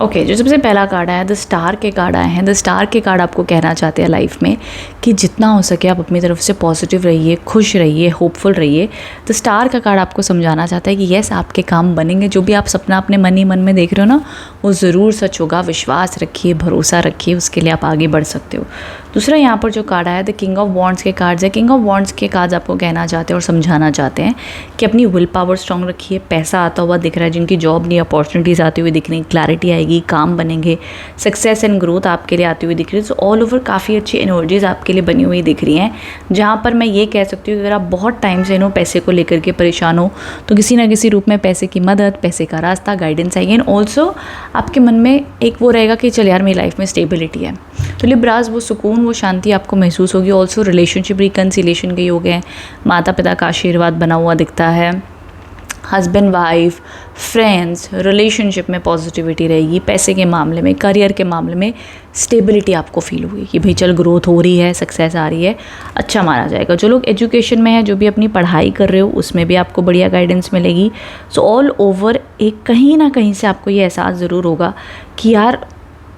ओके जो सबसे पहला कार्ड आया द स्टार के कार्ड आए हैं। द स्टार के कार्ड आपको कहना चाहते हैं लाइफ में कि जितना हो सके आप अपनी तरफ से पॉजिटिव रहिए, खुश रहिए, होपफुल रहिए। द स्टार का कार्ड आपको समझाना चाहता है कि यस आपके काम बनेंगे, जो भी आप सपना अपने मन ही मन में देख रहे हो ना वो ज़रूर सच होगा। विश्वास रखिए, भरोसा रखिए, उसके लिए आप आगे बढ़ सकते हो। दूसरा यहाँ पर जो कार्ड आया द किंग ऑफ वॉन्ड्स के कार्ड्स है। किंग ऑफ वॉन्ड्स के कार्ड्स आपको कहना चाहते हैं और समझाना चाहते हैं कि अपनी विल पावर स्ट्रॉन्ग रखिए। पैसा आता हुआ दिख रहा है, जिनकी जॉब नहीं अपॉर्चुनिटीज़ आती हुई दिख रही, क्लैरिटी आएगी, काम बनेंगे, सक्सेस एंड ग्रोथ आपके लिए आती हुई दिख रही है। सो ऑल ओवर काफ़ी अच्छी एनर्जीज़ आपके लिए बनी हुई दिख रही हैं, जहाँ पर मैं ये कह सकती हूँ कि अगर आप बहुत टाइम से पैसे को लेकर के परेशान हो तो किसी ना किसी रूप में पैसे की मदद, पैसे का रास्ता, गाइडेंस आएगी। एंड ऑल्सो आपके मन में एक वो रहेगा कि चल यार मेरी लाइफ में स्टेबिलिटी है। तो लिब्रास वो सुकून, वो शांति आपको महसूस होगी। ऑल्सो रिलेशनशिप रिकन्सिलेशन के योग हैं, माता पिता का आशीर्वाद बना हुआ दिखता है। हस्बैंड वाइफ, फ्रेंड्स, रिलेशनशिप में पॉजिटिविटी रहेगी। पैसे के मामले में, करियर के मामले में स्टेबिलिटी आपको फील होगी कि भाई चल ग्रोथ हो रही है, सक्सेस आ रही है, अच्छा माना जाएगा। जो लोग एजुकेशन में है, जो भी अपनी पढ़ाई कर रहे हो उसमें भी आपको बढ़िया गाइडेंस मिलेगी। सो ऑल ओवर एक कहीं ना कहीं से आपको ये एहसास ज़रूर होगा कि यार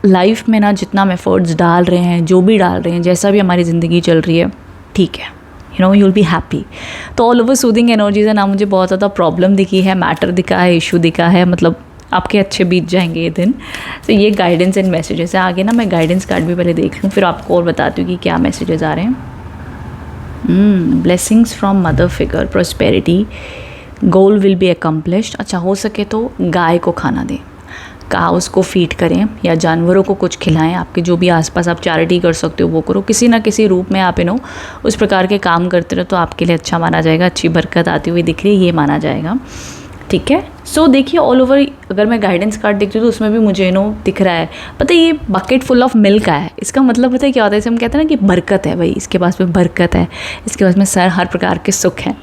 लाइफ में ना जितना हम एफर्ट्स डाल रहे हैं, जो भी डाल रहे हैं, जैसा भी हमारी ज़िंदगी चल रही है, ठीक है, यू विल बी हैप्पी। तो ऑल ओवर सूदिंग एनर्जीज है ना, मुझे बहुत ज़्यादा प्रॉब्लम दिखी है, मैटर दिखा है, इशू दिखा है, मतलब आपके अच्छे बीत जाएंगे ये दिन। तो ये गाइडेंस एंड मैसेजेस है। आगे ना मैं गाइडेंस कार्ड भी पहले देख लूँ, फिर आपको और बताती हूँ कि क्या मैसेजेस आ रहे हैं। Blessings from mother figure, prosperity, goal will be accomplished. अच्छा हो सके तो गाय को खाना दें। काउस को फीड करें या जानवरों को कुछ खिलाएं। आपके जो भी आसपास आप चैरिटी कर सकते हो वो करो, किसी ना किसी रूप में आप उस प्रकार के काम करते रहो तो आपके लिए अच्छा माना जाएगा, अच्छी बरकत आती हुई दिख रही है ये माना जाएगा। ठीक है, सो देखिए ऑल ओवर अगर मैं गाइडेंस कार्ड देखती हूँ तो उसमें भी मुझे दिख रहा है, पता है ये बकेट फुल ऑफ मिल्क का है। इसका मतलब पता है क्या होता है, इसे हम कहते हैं ना कि बरकत है भाई, इसके पास में बरकत है, इसके पास में हर प्रकार के सुख हैं।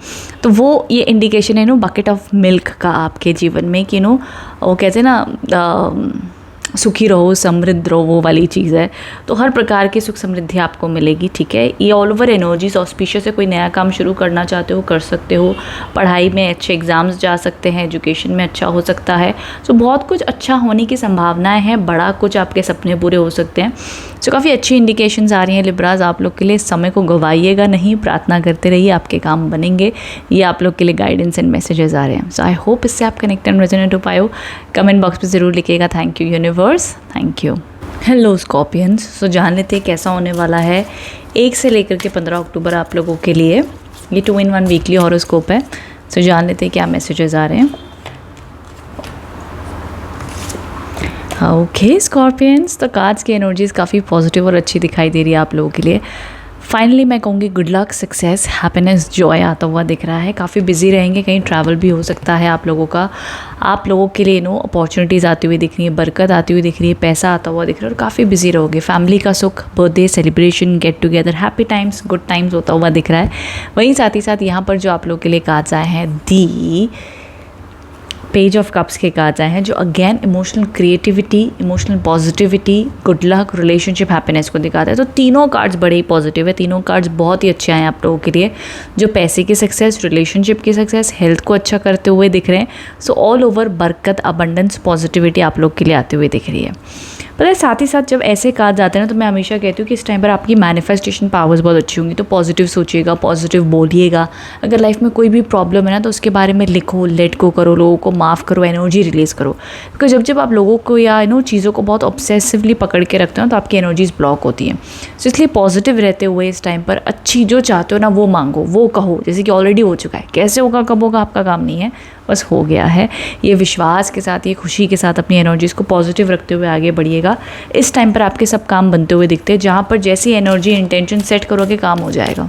तो वो ये इंडिकेशन है बकेट ऑफ मिल्क का आपके जीवन में कि वो कहते हैं ना सुखी रहो, समृद्ध रहो, वो वाली चीज़ है। तो हर प्रकार की सुख समृद्धि आपको मिलेगी। ठीक है, ये ऑल ओवर एनर्जीज ऑस्पिशियस है। कोई नया काम शुरू करना चाहते हो कर सकते हो, पढ़ाई में अच्छे एग्जाम्स जा सकते हैं, एजुकेशन में अच्छा हो सकता है। सो बहुत कुछ अच्छा होने की संभावनाएं हैं, बड़ा कुछ आपके सपने पूरे हो सकते हैं। सो काफ़ी अच्छी इंडिकेशंस आ रही हैं लिब्राज आप लोग के लिए। इस समय को गवाइएगा नहीं, प्रार्थना करते रहिए, आपके काम बनेंगे। ये आप लोग के लिए गाइडेंस एंड मैसेजेस आ रहे हैं। सो आई होप इससे आप कनेक्ट एंड रेजोनेट हो पाए हो। कमेंट बॉक्स पे ज़रूर लिखिएगा। Thank you universe, thank you. Hello Scorpions, so जान लेते हैं कैसा होने वाला है 1 से लेकर के 15 अक्टूबर आप लोगों के लिए। ये 2-in-1 वीकली हॉरोस्कोप है। सो जान लेते हैं क्या मैसेजेस आ रहे हैं। ओके स्कॉर्पियंस, तो कार्ड्स की एनर्जीज काफ़ी पॉजिटिव और अच्छी दिखाई दे रही है आप लोगों के लिए। फाइनली मैं कहूँगी good luck, success, happiness, Joy आता हुआ दिख रहा है। काफ़ी बिजी रहेंगे, कहीं ट्रैवल भी हो सकता है आप लोगों का। आप लोगों के लिए अपॉर्चुनिटीज़ आती हुई दिख रही है, बरकत आती हुई दिख रही है, पैसा आता हुआ दिख रहा है और काफ़ी बिजी रहोगे। फैमिली का सुख, birthday celebration, get together, happy times, good times होता हुआ दिख रहा है। वहीं साथ ही साथ यहाँ पर जो आप लोगों के लिए कार्ड्स आए हैं, दी पेज ऑफ कप्स के कार्ड्स आए हैं जो again emotional creativity, emotional positivity, good luck, relationship, happiness को दिखाता है। तो तीनों कार्ड्स बड़े ही पॉजिटिव है, तीनों कार्ड्स बहुत ही अच्छे आए हैं आप लोगों के लिए, जो पैसे की सक्सेस, रिलेशनशिप की सक्सेस, हेल्थ को अच्छा करते हुए दिख रहे हैं। सो ऑल ओवर बरकत, अबंडेंस, पॉजिटिविटी आप लोग के लिए आती हुई दिख रही है। पता है साथ ही साथ जब ऐसे कार्ड्स आते हैं ना तो मैं हमेशा कहती हूँ कि इस टाइम पर आपकी मैनिफेस्टेशन पावर्स बहुत अच्छी होंगी। तो पॉजिटिव सोचिएगा, पॉजिटिव बोलिएगा। अगर लाइफ में कोई भी प्रॉब्लम है ना तो उसके बारे में लिखो, लेट को करो, लोगों को माफ़ करो, एनर्जी रिलीज़ करो। बिकॉज जब आप लोगों को या चीज़ों को बहुत ऑब्सेसिवली पकड़ के रखते हो तो आपकी एनर्जीज ब्लॉक होती हैं। सो इसलिए पॉजिटिव रहते हुए इस टाइम पर अच्छी जो चाहते हो ना वो मांगो, वो कहो, जैसे कि ऑलरेडी हो चुका है। कैसे होगा, कब होगा, आपका काम नहीं है, बस हो गया है। ये विश्वास के साथ, ये खुशी के साथ अपनी एनर्जीज़ को पॉजिटिव रखते हुए आगे बढ़िएगा। इस टाइम पर आपके सब काम बनते हुए दिखते हैं। जहाँ पर जैसी एनर्जी इंटेंशन सेट करोगे काम हो जाएगा।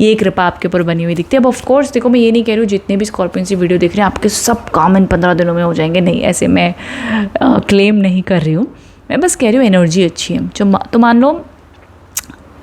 ये कृपा आपके ऊपर बनी हुई दिखती है। अब ऑफ कोर्स देखो, मैं ये नहीं कह रही हूँ जितने भी स्कॉर्पियन से वीडियो देख रहे हैं आपके सब काम इन 15 दिनों में हो जाएंगे, नहीं, ऐसे मैं क्लेम नहीं कर रही हूँ। मैं बस कह रही हूँ एनर्जी अच्छी है तो मान लो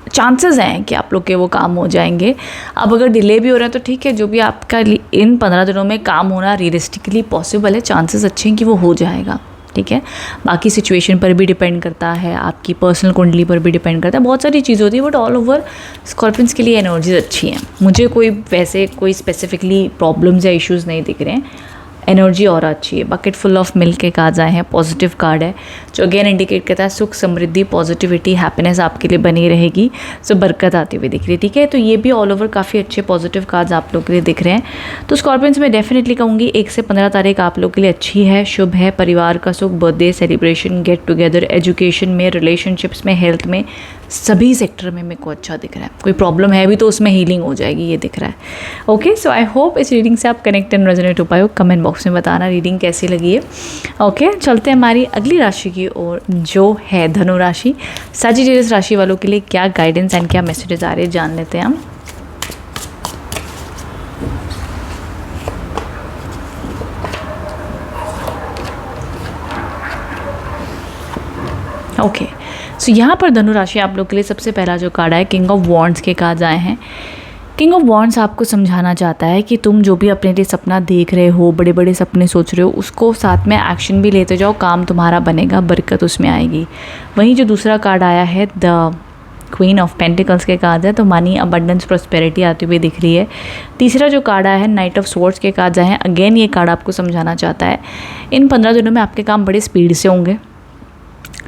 चांसेस हैं कि आप लोग के वो काम हो जाएंगे। अब अगर डिले भी हो रहा है तो ठीक है, जो भी आपका इन 15 दिनों में काम होना रियलिस्टिकली पॉसिबल है, चांसेस अच्छे हैं कि वो हो जाएगा। ठीक है, बाकी सिचुएशन पर भी डिपेंड करता है, आपकी पर्सनल कुंडली पर भी डिपेंड करता है, बहुत सारी चीज़ होती है। बट ऑल ओवर स्कॉर्पियंस के लिए एनर्जीज अच्छी हैं। मुझे कोई स्पेसिफिकली प्रॉब्लम्स या इश्यूज़ नहीं दिख रहे हैं। एनर्जी और अच्छी है। बकेट फुल ऑफ मिल्क के कार्ड्स आए हैं, पॉजिटिव कार्ड है जो अगेन इंडिकेट करता है सुख, समृद्धि, पॉजिटिविटी, हैप्पीनेस आपके लिए बनी रहेगी। सो बरकत आती हुई दिख रही है। ठीक है, तो ये भी ऑल ओवर काफ़ी अच्छे पॉजिटिव कार्ड्स आप लोग के लिए दिख रहे हैं। तो स्कॉर्पियंस में डेफिनेटली कहूँगी 1 से 15 तारीख आप लोग के लिए अच्छी है, शुभ है। परिवार का सुख, birthday celebration, get together, education में, रिलेशनशिप्स में, हेल्थ में, सभी सेक्टर में मेरे को अच्छा दिख रहा है। कोई प्रॉब्लम है भी तो उसमें हीलिंग हो जाएगी, ये दिख रहा है। ओके, सो आई होप इस रीडिंग से आप कनेक्ट एंड रेजोनेट हो पाए हो। कमेंट बॉक्स में बताना रीडिंग कैसी लगी है। ओके, चलते हैं हमारी अगली राशि की ओर जो है धनु राशि। सजिटेरियस राशि वालों के लिए क्या गाइडेंस एंड क्या मैसेजेस आ रहे हैं जान लेते हैं हम। ओके, सो यहाँ पर धनु राशि आप लोग के लिए सबसे पहला जो कार्ड है किंग ऑफ वॉन्ड्स के कार्ड्स आए हैं। किंग ऑफ वॉन्ड्स आपको समझाना चाहता है कि तुम जो भी अपने लिए सपना देख रहे हो, बड़े बड़े सपने सोच रहे हो, उसको साथ में एक्शन भी लेते जाओ, काम तुम्हारा बनेगा, बरकत उसमें आएगी। वहीं जो दूसरा कार्ड आया है द क्वीन ऑफ पेंटिकल्स के कार्ड है, तो मनी, अबंडेंस, प्रॉस्पेरिटी आती हुई दिख रही है। तीसरा जो कार्ड आया है नाइट ऑफ स्वॉर्ड्स के कार्ड आए हैं। अगेन ये कार्ड आपको समझाना चाहता है इन 15 दिनों में आपके काम बड़े स्पीड से होंगे।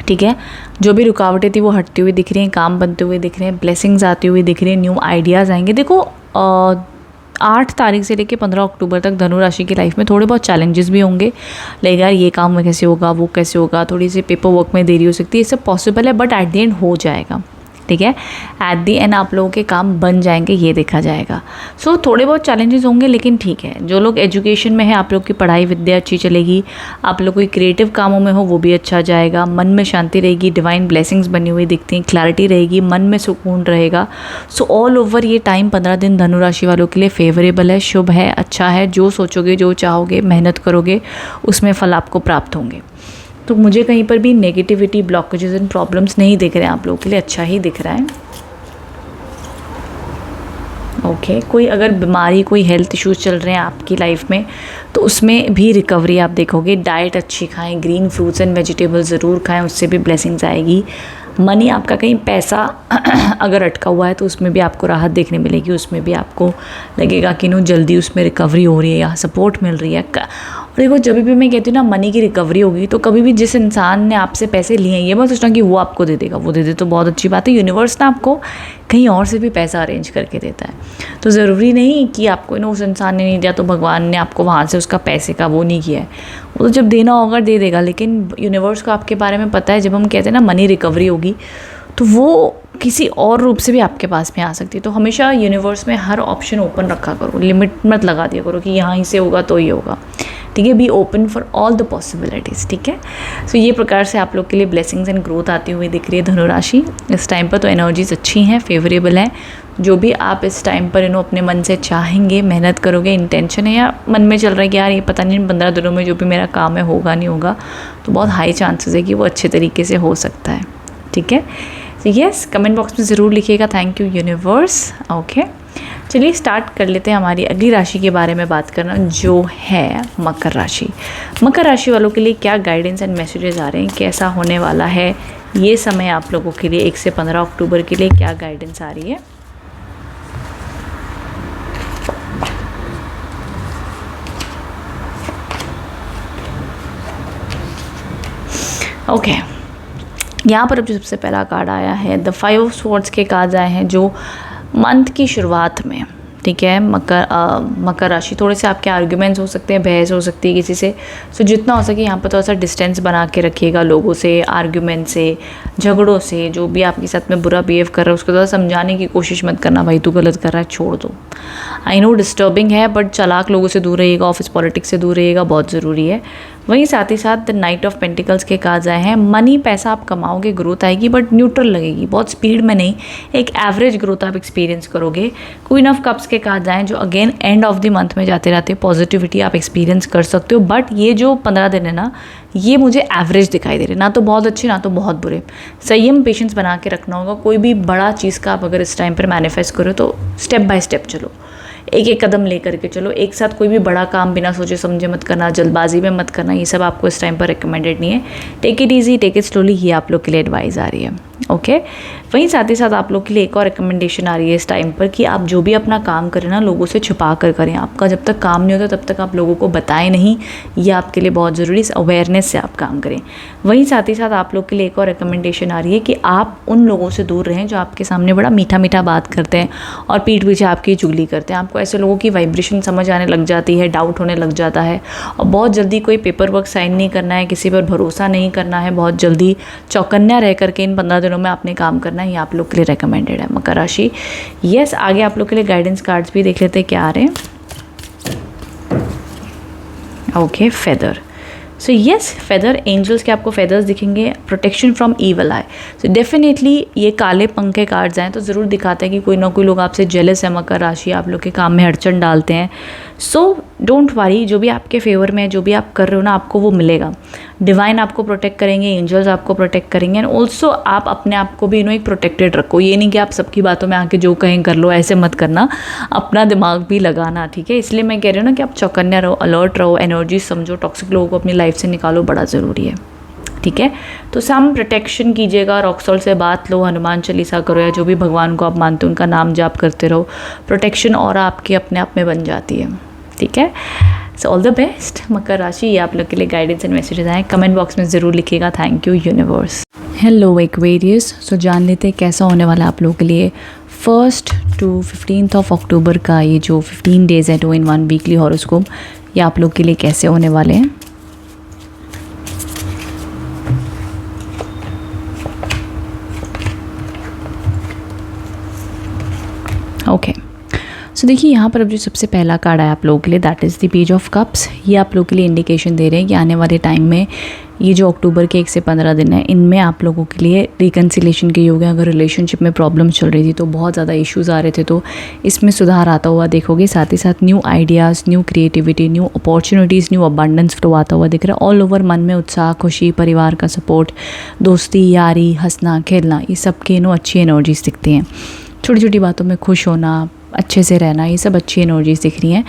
ठीक है, जो भी रुकावटें थी वो हटती हुई दिख रही हैं, काम बनते हुए दिख रहे हैं, ब्लेसिंग्स आती हुई दिख रही हैं, न्यू आइडियाज़ आएंगे। देखो 8 तारीख से लेकर 15 अक्टूबर तक धनु राशि की लाइफ में थोड़े बहुत चैलेंजेस भी होंगे। लाइक यार ये काम कैसे होगा, वो कैसे होगा, थोड़ी सी पेपर वर्क में देरी हो सकती है, ये सब पॉसिबल है, बट एट द एंड हो जाएगा। ठीक है। एट दी एंड आप लोगों के काम बन जाएंगे, ये देखा जाएगा। सो थोड़े बहुत चैलेंजेस होंगे, लेकिन ठीक है। जो लोग एजुकेशन में है, आप लोग की पढ़ाई विद्या अच्छी चलेगी। आप लोग कोई क्रिएटिव कामों में हो वो भी अच्छा जाएगा। मन में शांति रहेगी, डिवाइन ब्लेसिंग्स बनी हुई दिखती हैं, क्लैरिटी रहेगी, मन में सुकून रहेगा। सो ऑल ओवर ये टाइम 15 दिन धनु राशि वालों के लिए फेवरेबल है, शुभ है, अच्छा है। जो सोचोगे, जो चाहोगे, मेहनत करोगे, उसमें फल आपको प्राप्त होंगे। तो मुझे कहीं पर भी नेगेटिविटी, ब्लॉकेजेस एंड प्रॉब्लम्स नहीं दिख रहे हैं, आप लोगों के लिए अच्छा ही दिख रहा है। ओके कोई अगर बीमारी, कोई हेल्थ इश्यूज चल रहे हैं आपकी लाइफ में, तो उसमें भी रिकवरी आप देखोगे। डाइट अच्छी खाएं, ग्रीन फ्रूट्स एंड वेजिटेबल्स ज़रूर खाएं, उससे भी ब्लेसिंग्स आएगी। मनी आपका कहीं पैसा अगर अटका हुआ है तो उसमें भी आपको राहत देखने मिलेगी, उसमें भी आपको लगेगा कि जल्दी उसमें रिकवरी हो रही है या सपोर्ट मिल रही है। और देखो, जब भी मैं कहती हूँ ना मनी की रिकवरी होगी, तो कभी भी जिस इंसान ने आपसे पैसे लिए हैं, ये मत सोचना कि वो आपको दे देगा। वो दे दे तो बहुत अच्छी बात है, यूनिवर्स ना आपको कहीं और से भी पैसा अरेंज करके देता है। तो ज़रूरी नहीं कि आपको उस इंसान ने नहीं दिया तो भगवान ने आपको वहाँ से उसका पैसे का वो नहीं किया है। वो तो जब देना होगा दे देगा, लेकिन यूनिवर्स को आपके बारे में पता है। जब हम कहते हैं ना मनी रिकवरी होगी, तो वो किसी और रूप से भी आपके पास में आ सकती है। तो हमेशा यूनिवर्स में हर ऑप्शन ओपन रखा करो, लिमिट मत लगा दिया करो कि यहाँ ही से होगा तो ही होगा, ठीक है। Be open for all the possibilities, ठीक है। सो ये प्रकार से आप लोग के लिए ब्लेसिंग्स एंड ग्रोथ आती हुई दिख रही है धनु राशि इस टाइम पर। तो एनर्जीज अच्छी हैं, फेवरेबल हैं। जो भी आप इस टाइम पर अपने मन से चाहेंगे, मेहनत करोगे, इंटेंशन है या मन में चल रहा है कि यार ये पता नहीं 15 दिनों में जो भी मेरा काम है होगा नहीं होगा, तो बहुत हाई चांसेस है कि वो अच्छे तरीके से हो सकता है, ठीक है। तो यस, कमेंट बॉक्स में ज़रूर लिखिएगा थैंक यू यूनिवर्स। ओके चलिए स्टार्ट कर लेते हैं हमारी अगली राशि के बारे में बात करना, जो है मकर राशि। मकर राशि वालों के लिए क्या गाइडेंस एंड मैसेजेस आ रहे हैं, कैसा होने वाला है ये समय आप लोगों के लिए 1 से 15 अक्टूबर के लिए क्या गाइडेंस आ रही है। ओके यहाँ पर अब जो सबसे पहला कार्ड आया है द 5 ऑफ स्वॉर्ड्स के कार्ड आए हैं, जो मंथ की शुरुआत में, ठीक है। मकर राशि, थोड़े से आपके आर्ग्यूमेंट्स हो सकते हैं, बहस हो सकती है किसी से। सो जितना हो सके यहाँ पर थोड़ा सा डिस्टेंस बना के रखिएगा लोगों से, आर्ग्यूमेंट से, झगड़ों से। जो भी आपके साथ में बुरा बिहेव कर रहा है उसको थोड़ा समझाने की कोशिश मत करना, भाई तू गलत कर रहा है, छोड़ दो। आई नो डिस्टर्बिंग है, बट चालाक लोगों से दूर रहिएगा, ऑफिस पॉलिटिक्स से दूर रहिएगा, बहुत ज़रूरी है। वहीं साथ ही साथ द नाइट ऑफ पेंटिकल्स के कार्ड्स आए हैं। मनी, पैसा आप कमाओगे, ग्रोथ आएगी, बट न्यूट्रल लगेगी, बहुत स्पीड में नहीं, एक एवरेज ग्रोथ आप एक्सपीरियंस करोगे। क्वीन ऑफ कप्स के कार्ड्स आए जो again end of the month में जाते रहते हैं, पॉजिटिविटी आप एक्सपीरियंस कर सकते हो। बट ये जो 15 दिन है ना, ये मुझे एवरेज दिखाई दे रहे, ना तो बहुत अच्छे ना तो बहुत बुरे। संयम, पेशेंस बना के रखना होगा। कोई भी बड़ा चीज़ का आप अगर इस टाइम पर मैनिफेस्ट करो तो स्टेप बाय स्टेप चलो, एक एक कदम ले करके चलो। एक साथ कोई भी बड़ा काम बिना सोचे समझे मत करना, जल्दबाजी में मत करना, ये सब आपको इस टाइम पर रिकमेंडेड नहीं है। Take it easy, take it slowly, ये आप लोग के लिए एडवाइस आ रही है। ओके वहीं साथ ही साथ आप लोग के लिए एक और रिकमेंडेशन आ रही है इस टाइम पर कि आप जो भी अपना काम करें ना, लोगों से छुपा कर करें। आपका जब तक काम नहीं होता तब तक आप लोगों को बताएं नहीं, ये आपके लिए बहुत ज़रूरी, अवेयरनेस से आप काम करें। वहीं साथ ही साथ आप लोग के लिए एक और रिकमेंडेशन आ रही है कि आप उन लोगों से दूर रहें जो आपके सामने बड़ा मीठा मीठा बात करते हैं और पीठ पीछे आपकी चुगली करते हैं। आपको ऐसे लोगों की वाइब्रेशन समझ आने लग जाती है, डाउट होने लग जाता है, और बहुत जल्दी कोई पेपर वर्क साइन नहीं करना है, किसी पर भरोसा नहीं करना है, बहुत जल्दी चौकन्ना रह करके इन 15 दिनों में आपने काम करना है, ये आप लोग के लिए रिकमेंडेड है मकर राशि। यस, आगे आप लोग के लिए गाइडेंस कार्ड्स भी देख लेते हैं क्या आ रहे हैं। Okay feather, so yes, feather, angels के आपको फेदर्स दिखेंगे, protection from evil eye. So definitely ये काले पंख के कार्ड्स आए तो ज़रूर दिखाते हैं कि कोई ना कोई लोग आपसे जेलस है मकर राशि, आप लोग के काम में अड़चन डालते हैं। सो डोंट वरी, जो भी आपके फेवर में है, जो भी आप कर रहे हो ना, आपको वो मिलेगा। डिवाइन आपको प्रोटेक्ट करेंगे, एंजल्स आपको प्रोटेक्ट करेंगे, एंड ऑल्सो आप अपने आप को भी एक प्रोटेक्टेड रखो। ये नहीं कि आप सबकी बातों में आके जो कहें कर लो, ऐसे मत करना, अपना दिमाग भी लगाना, ठीक है। इसलिए मैं कह रही हूँ ना कि आप चौकन्ना रहो, अलर्ट रहो, एनर्जी समझो, टॉक्सिक लोगों को अपनी लाइफ से निकालो, बड़ा ज़रूरी है, ठीक है। तो सम प्रोटेक्शन कीजिएगा, रॉक सॉल्ट से बात लो, हनुमान चालीसा करो, या जो भी भगवान को आप मानते हो उनका नाम जाप करते रहो, प्रोटेक्शन और आपकी अपने आप में बन जाती है, ठीक है। सो ऑल द बेस्ट मकर राशि, ये आप लोग के लिए गाइडेंस एंड मैसेजेस आए, कमेंट बॉक्स में ज़रूर लिखिएगा thank you universe. Hello Aquarius, so जान लेते हैं कैसा होने वाला है आप लोगों के लिए 1st to 15th of October का ये जो 15 डेज़ है 2-in-1 वीकली हॉरोस्कोप, ये आप लोग के लिए कैसे होने वाले हैं। ओके, सो देखिए यहाँ पर अब जो सबसे पहला कार्ड है आप लोगों के लिए, that is the page of cups. ये आप लोगों के लिए इंडिकेशन दे रहे हैं कि आने वाले टाइम में ये जो अक्टूबर के 1 से 15 दिन है, इनमें आप लोगों के लिए रिकन्सिलेशन के योग है। अगर रिलेशनशिप में प्रॉब्लम चल रही थी, तो बहुत ज़्यादा इश्यूज़ आ रहे थे, तो इसमें सुधार आता हुआ देखोगे। साथ ही साथ new ideas, new creativity, new opportunities, new abundance flow आता हुआ दिख रहा है। ऑल ओवर मन में उत्साह, खुशी, परिवार का सपोर्ट, दोस्ती, यारी, हंसना, खेलना, ये सब की अच्छी एनर्जीज दिखती हैं। छोटी छोटी बातों में खुश होना, अच्छे से रहना, ये सब अच्छी एनर्जीज दिख रही हैं।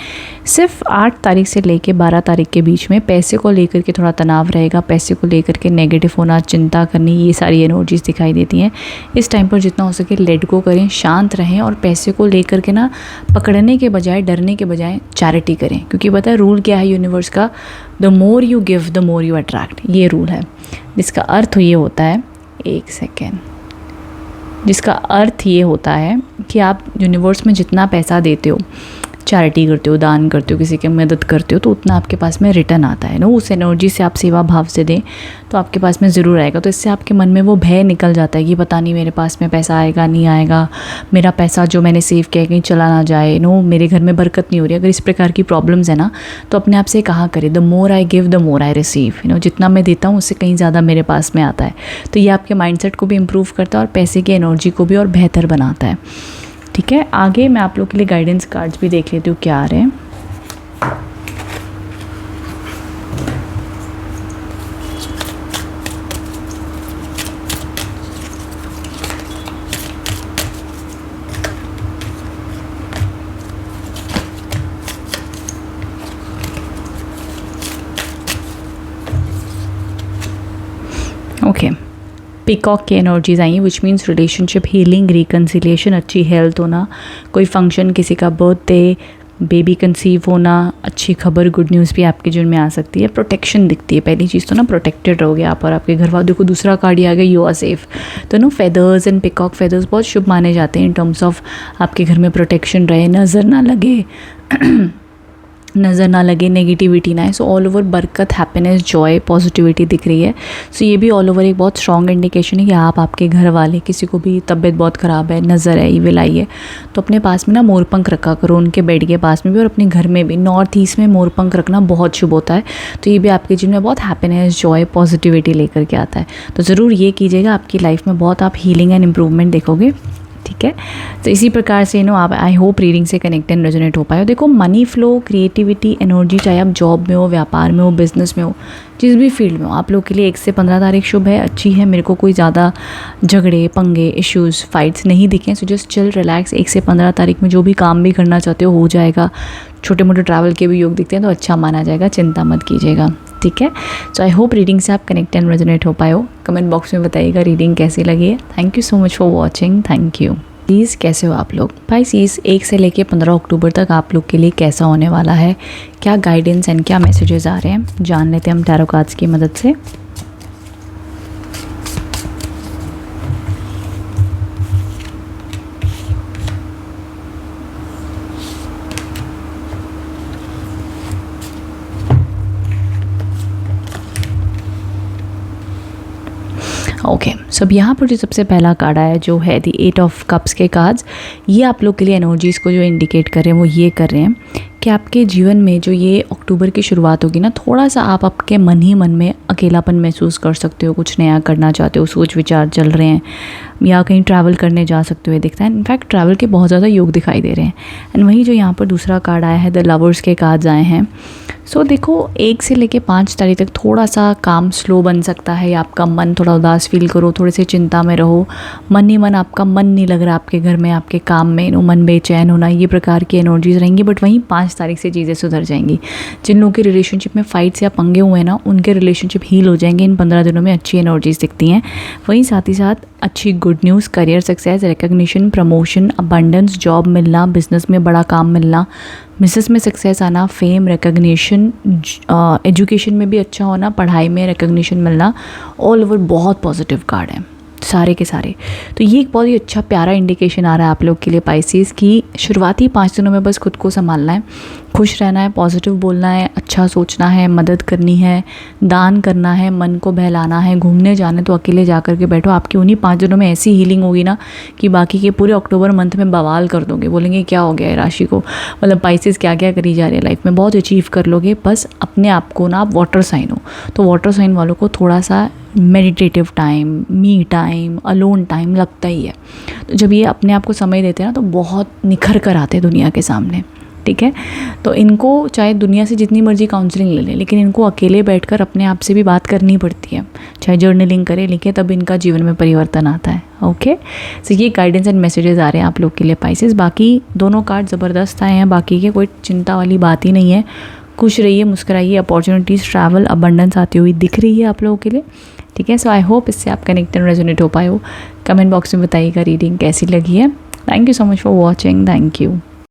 सिर्फ 8 तारीख से लेके 12 तारीख के बीच में पैसे को लेकर के थोड़ा तनाव रहेगा, पैसे को लेकर के नेगेटिव होना, चिंता करनी, ये सारी एनर्जीज दिखाई देती हैं। इस टाइम पर जितना हो सके लेट गो करें, शांत रहें, और पैसे को लेकर के ना पकड़ने के बजाय, डरने के बजाय चैरिटी करें। क्योंकि पता है रूल क्या है यूनिवर्स का, the more you give the more you attract, ये रूल है। जिसका अर्थ ये होता है, एक सेकेंड, जिसका अर्थ ये होता है कि आप यूनिवर्स में जितना पैसा देते हो, चैरिटी करते हो, दान करते हो, किसी की मदद करते हो, तो उतना आपके पास में रिटर्न आता है ना। उस एनर्जी से आप सेवा भाव से दें तो आपके पास में ज़रूर आएगा। तो इससे आपके मन में वो भय निकल जाता है कि पता नहीं मेरे पास में पैसा आएगा नहीं आएगा, मेरा पैसा जो मैंने सेव किया कहीं चला ना जाए, मेरे घर में बरकत नहीं हो रही। अगर इस प्रकार की प्रॉब्लम्स है ना, तो अपने आप से कहा करें, the more I give the more I receive. जितना मैं देता हूँ उससे कहीं ज़्यादा मेरे पास में आता है। तो ये आपके माइंडसेट को भी इम्प्रूव करता है और पैसे की एनर्जी को भी और बेहतर बनाता है। ठीक है, आगे मैं आप लोग के लिए गाइडेंस कार्ड्स भी देख लेती हूँ क्या आ रहे हैं। ओके, पीकॉक की एनर्जीज आई हैं, which means relationship healing, reconciliation, अच्छी हेल्थ होना, कोई फंक्शन, किसी का बर्थडे, बेबी कंसीव होना, अच्छी खबर, गुड न्यूज़ भी आपके जीवन में आ सकती है। प्रोटेक्शन दिखती है, पहली चीज़ तो ना प्रोटेक्टेड रहोगे आप और आपके घर वालों। देखो दूसरा कार्ड ही आ गया, यू आर सेफ। तो फेदर्स एंड पिकॉक फेदर्स बहुत शुभ माने जाते हैं इन टर्म्स ऑफ आपके घर में प्रोटेक्शन रहे, नज़र ना लगे नज़र ना लगे, नेगेटिविटी ना है। सो ऑल ओवर बरकत, हैप्पीनेस, जॉय, पॉजिटिविटी दिख रही है। सो ये भी ऑल ओवर एक बहुत स्ट्रॉन्ग इंडिकेशन है कि आप, आपके घर वाले, किसी को भी तबीयत बहुत ख़राब है, नज़र है, ईविल आई है, तो अपने पास में ना मोरपंख रखा करो, उनके बेड के पास में भी और अपने घर में भी। नॉर्थ ईस्ट में मोरपंख रखना बहुत शुभ होता है। तो ये भी आपके जीवन में बहुत हैप्पीनेस, जॉय, पॉजिटिविटी लेकर के आता है। तो ज़रूर ये कीजिएगा, आपकी लाइफ में बहुत आप हीलिंग एंड इम्प्रूवमेंट देखोगे। ठीक है, तो इसी प्रकार से आप, आई होप रीडिंग से कनेक्ट एंड रेजोनेट हो पाए। देखो मनी फ्लो, क्रिएटिविटी, एनर्जी, चाहे आप जॉब में हो, व्यापार में हो, बिजनेस में हो, जिस भी फील्ड में हो, आप लोग के लिए 1 से 15 तारीख शुभ है, अच्छी है। मेरे को कोई ज़्यादा झगड़े, पंगे, इश्यूज़, फाइट्स नहीं दिखे। So just chill, relax. 1 से 15 तारीख में जो भी काम भी करना चाहते हो जाएगा। छोटे मोटे ट्रैवल के भी योग दिखते हैं तो अच्छा माना जाएगा, चिंता मत कीजिएगा। ठीक है, सो आई होप रीडिंग से आप कनेक्ट एंड रेजोनेट हो पाए हो। कमेंट बॉक्स में बताइएगा रीडिंग कैसी लगी है। Thank you so much for watching, thank you. Please कैसे हो आप लोग? Pisces 1 से लेके 15 अक्टूबर तक आप लोग के लिए कैसा होने वाला है, क्या गाइडेंस एंड क्या मैसेजेस आ रहे हैं, जान लेते हैं हम टैरो कार्ड्स की मदद से। ओके, सो अब यहाँ पर जो सबसे पहला कार्ड आया जो है दी 8 ऑफ कप्स के कार्ड्स, ये आप लोग के लिए एनर्जीज़ को जो इंडिकेट कर रहे हैं वो ये कर रहे हैं कि आपके जीवन में जो ये अक्टूबर की शुरुआत होगी ना, थोड़ा सा आप आपके मन ही मन में अकेलापन महसूस कर सकते हो। कुछ नया करना चाहते हो, सोच विचार चल रहे हैं, या कहीं ट्रैवल करने जा सकते हो दिखता है। इनफैक्ट ट्रैवल के बहुत ज़्यादा योग दिखाई दे रहे हैं। एंड वहीं जो यहाँ पर दूसरा कार्ड आया है, द लवर्स के कार्ड्स आए हैं। सो देखो 1 से लेके 5 तारीख तक थोड़ा सा काम स्लो बन सकता है, या आपका मन थोड़ा उदास फील करो, थोड़े से चिंता में रहो, मन ही मन आपका मन नहीं लग रहा आपके घर में, आपके काम में, मन बेचैन होना, ये प्रकार की एनर्जीज रहेंगी। बट वहीं 5 तारीख से चीज़ें सुधर जाएंगी। जिन लोगों के रिलेशनशिप में फाइट्स या पंगे हुए हैं ना, उनके रिलेशनशिप हील हो जाएंगे। इन 15 दिनों में अच्छी एनर्जीज दिखती हैं। वहीं साथ ही साथ अच्छी good news, career success, recognition, promotion, abundance, job मिलना, बिजनेस में बड़ा काम मिलना, बिजनेस में सक्सेस आना, फेम, रिकग्निशन, एजुकेशन में भी अच्छा होना, पढ़ाई में रिकग्निशन मिलना, ऑल ओवर बहुत पॉजिटिव कार्ड है। सारे के सारे। तो ये एक बहुत ही अच्छा प्यारा इंडिकेशन आ रहा है आप लोग के लिए पाइसेस की शुरुआती 5 दिनों में बस खुद को संभालना है, खुश रहना है, पॉजिटिव बोलना है, अच्छा सोचना है, मदद करनी है, दान करना है, मन को बहलाना है, घूमने जाना है तो अकेले जा कर के बैठो। आपकी उन्हीं 5 दिनों में ऐसी हीलिंग होगी ना कि बाकी के पूरे अक्टूबर मंथ में बवाल कर दोगे, बोलेंगे क्या हो गया है राशि को, मतलब पाइसेस क्या क्या करी जा रही है लाइफ में, बहुत अचीव कर लोगे। बस अपने आप को ना, आप वाटर साइन हो तो वाटर साइन वालों को थोड़ा सा meditative time, me time, alone time लगता ही है। तो जब ये अपने आप को समय देते हैं ना तो बहुत निखर कर आते हैं दुनिया के सामने, ठीक है। तो इनको चाहे दुनिया से जितनी मर्जी काउंसलिंग ले लें, लेकिन इनको अकेले बैठकर अपने आप से भी बात करनी पड़ती है, चाहे जर्नलिंग करें, लिखें, तब इनका जीवन में परिवर्तन आता है। ओके, सो ये गाइडेंस एंड मैसेजेस आ रहे हैं आप लोग के लिए पाइसेस। बाकी दोनों कार्ड ज़बरदस्त आए हैं, बाकी के कोई चिंता वाली बात ही नहीं है। खुश रहिए, मुस्कुराइए, अपॉर्चुनिटीज़, ट्रैवल, अबंडेंस आती हुई दिख रही है आप लोगों के लिए, ठीक है। सो आई होप इससे आप कनेक्ट एंड रेजोनेट हो पाए हो। कमेंट बॉक्स में बताइएगा रीडिंग कैसी लगी है। Thank you so much for watching, thank you.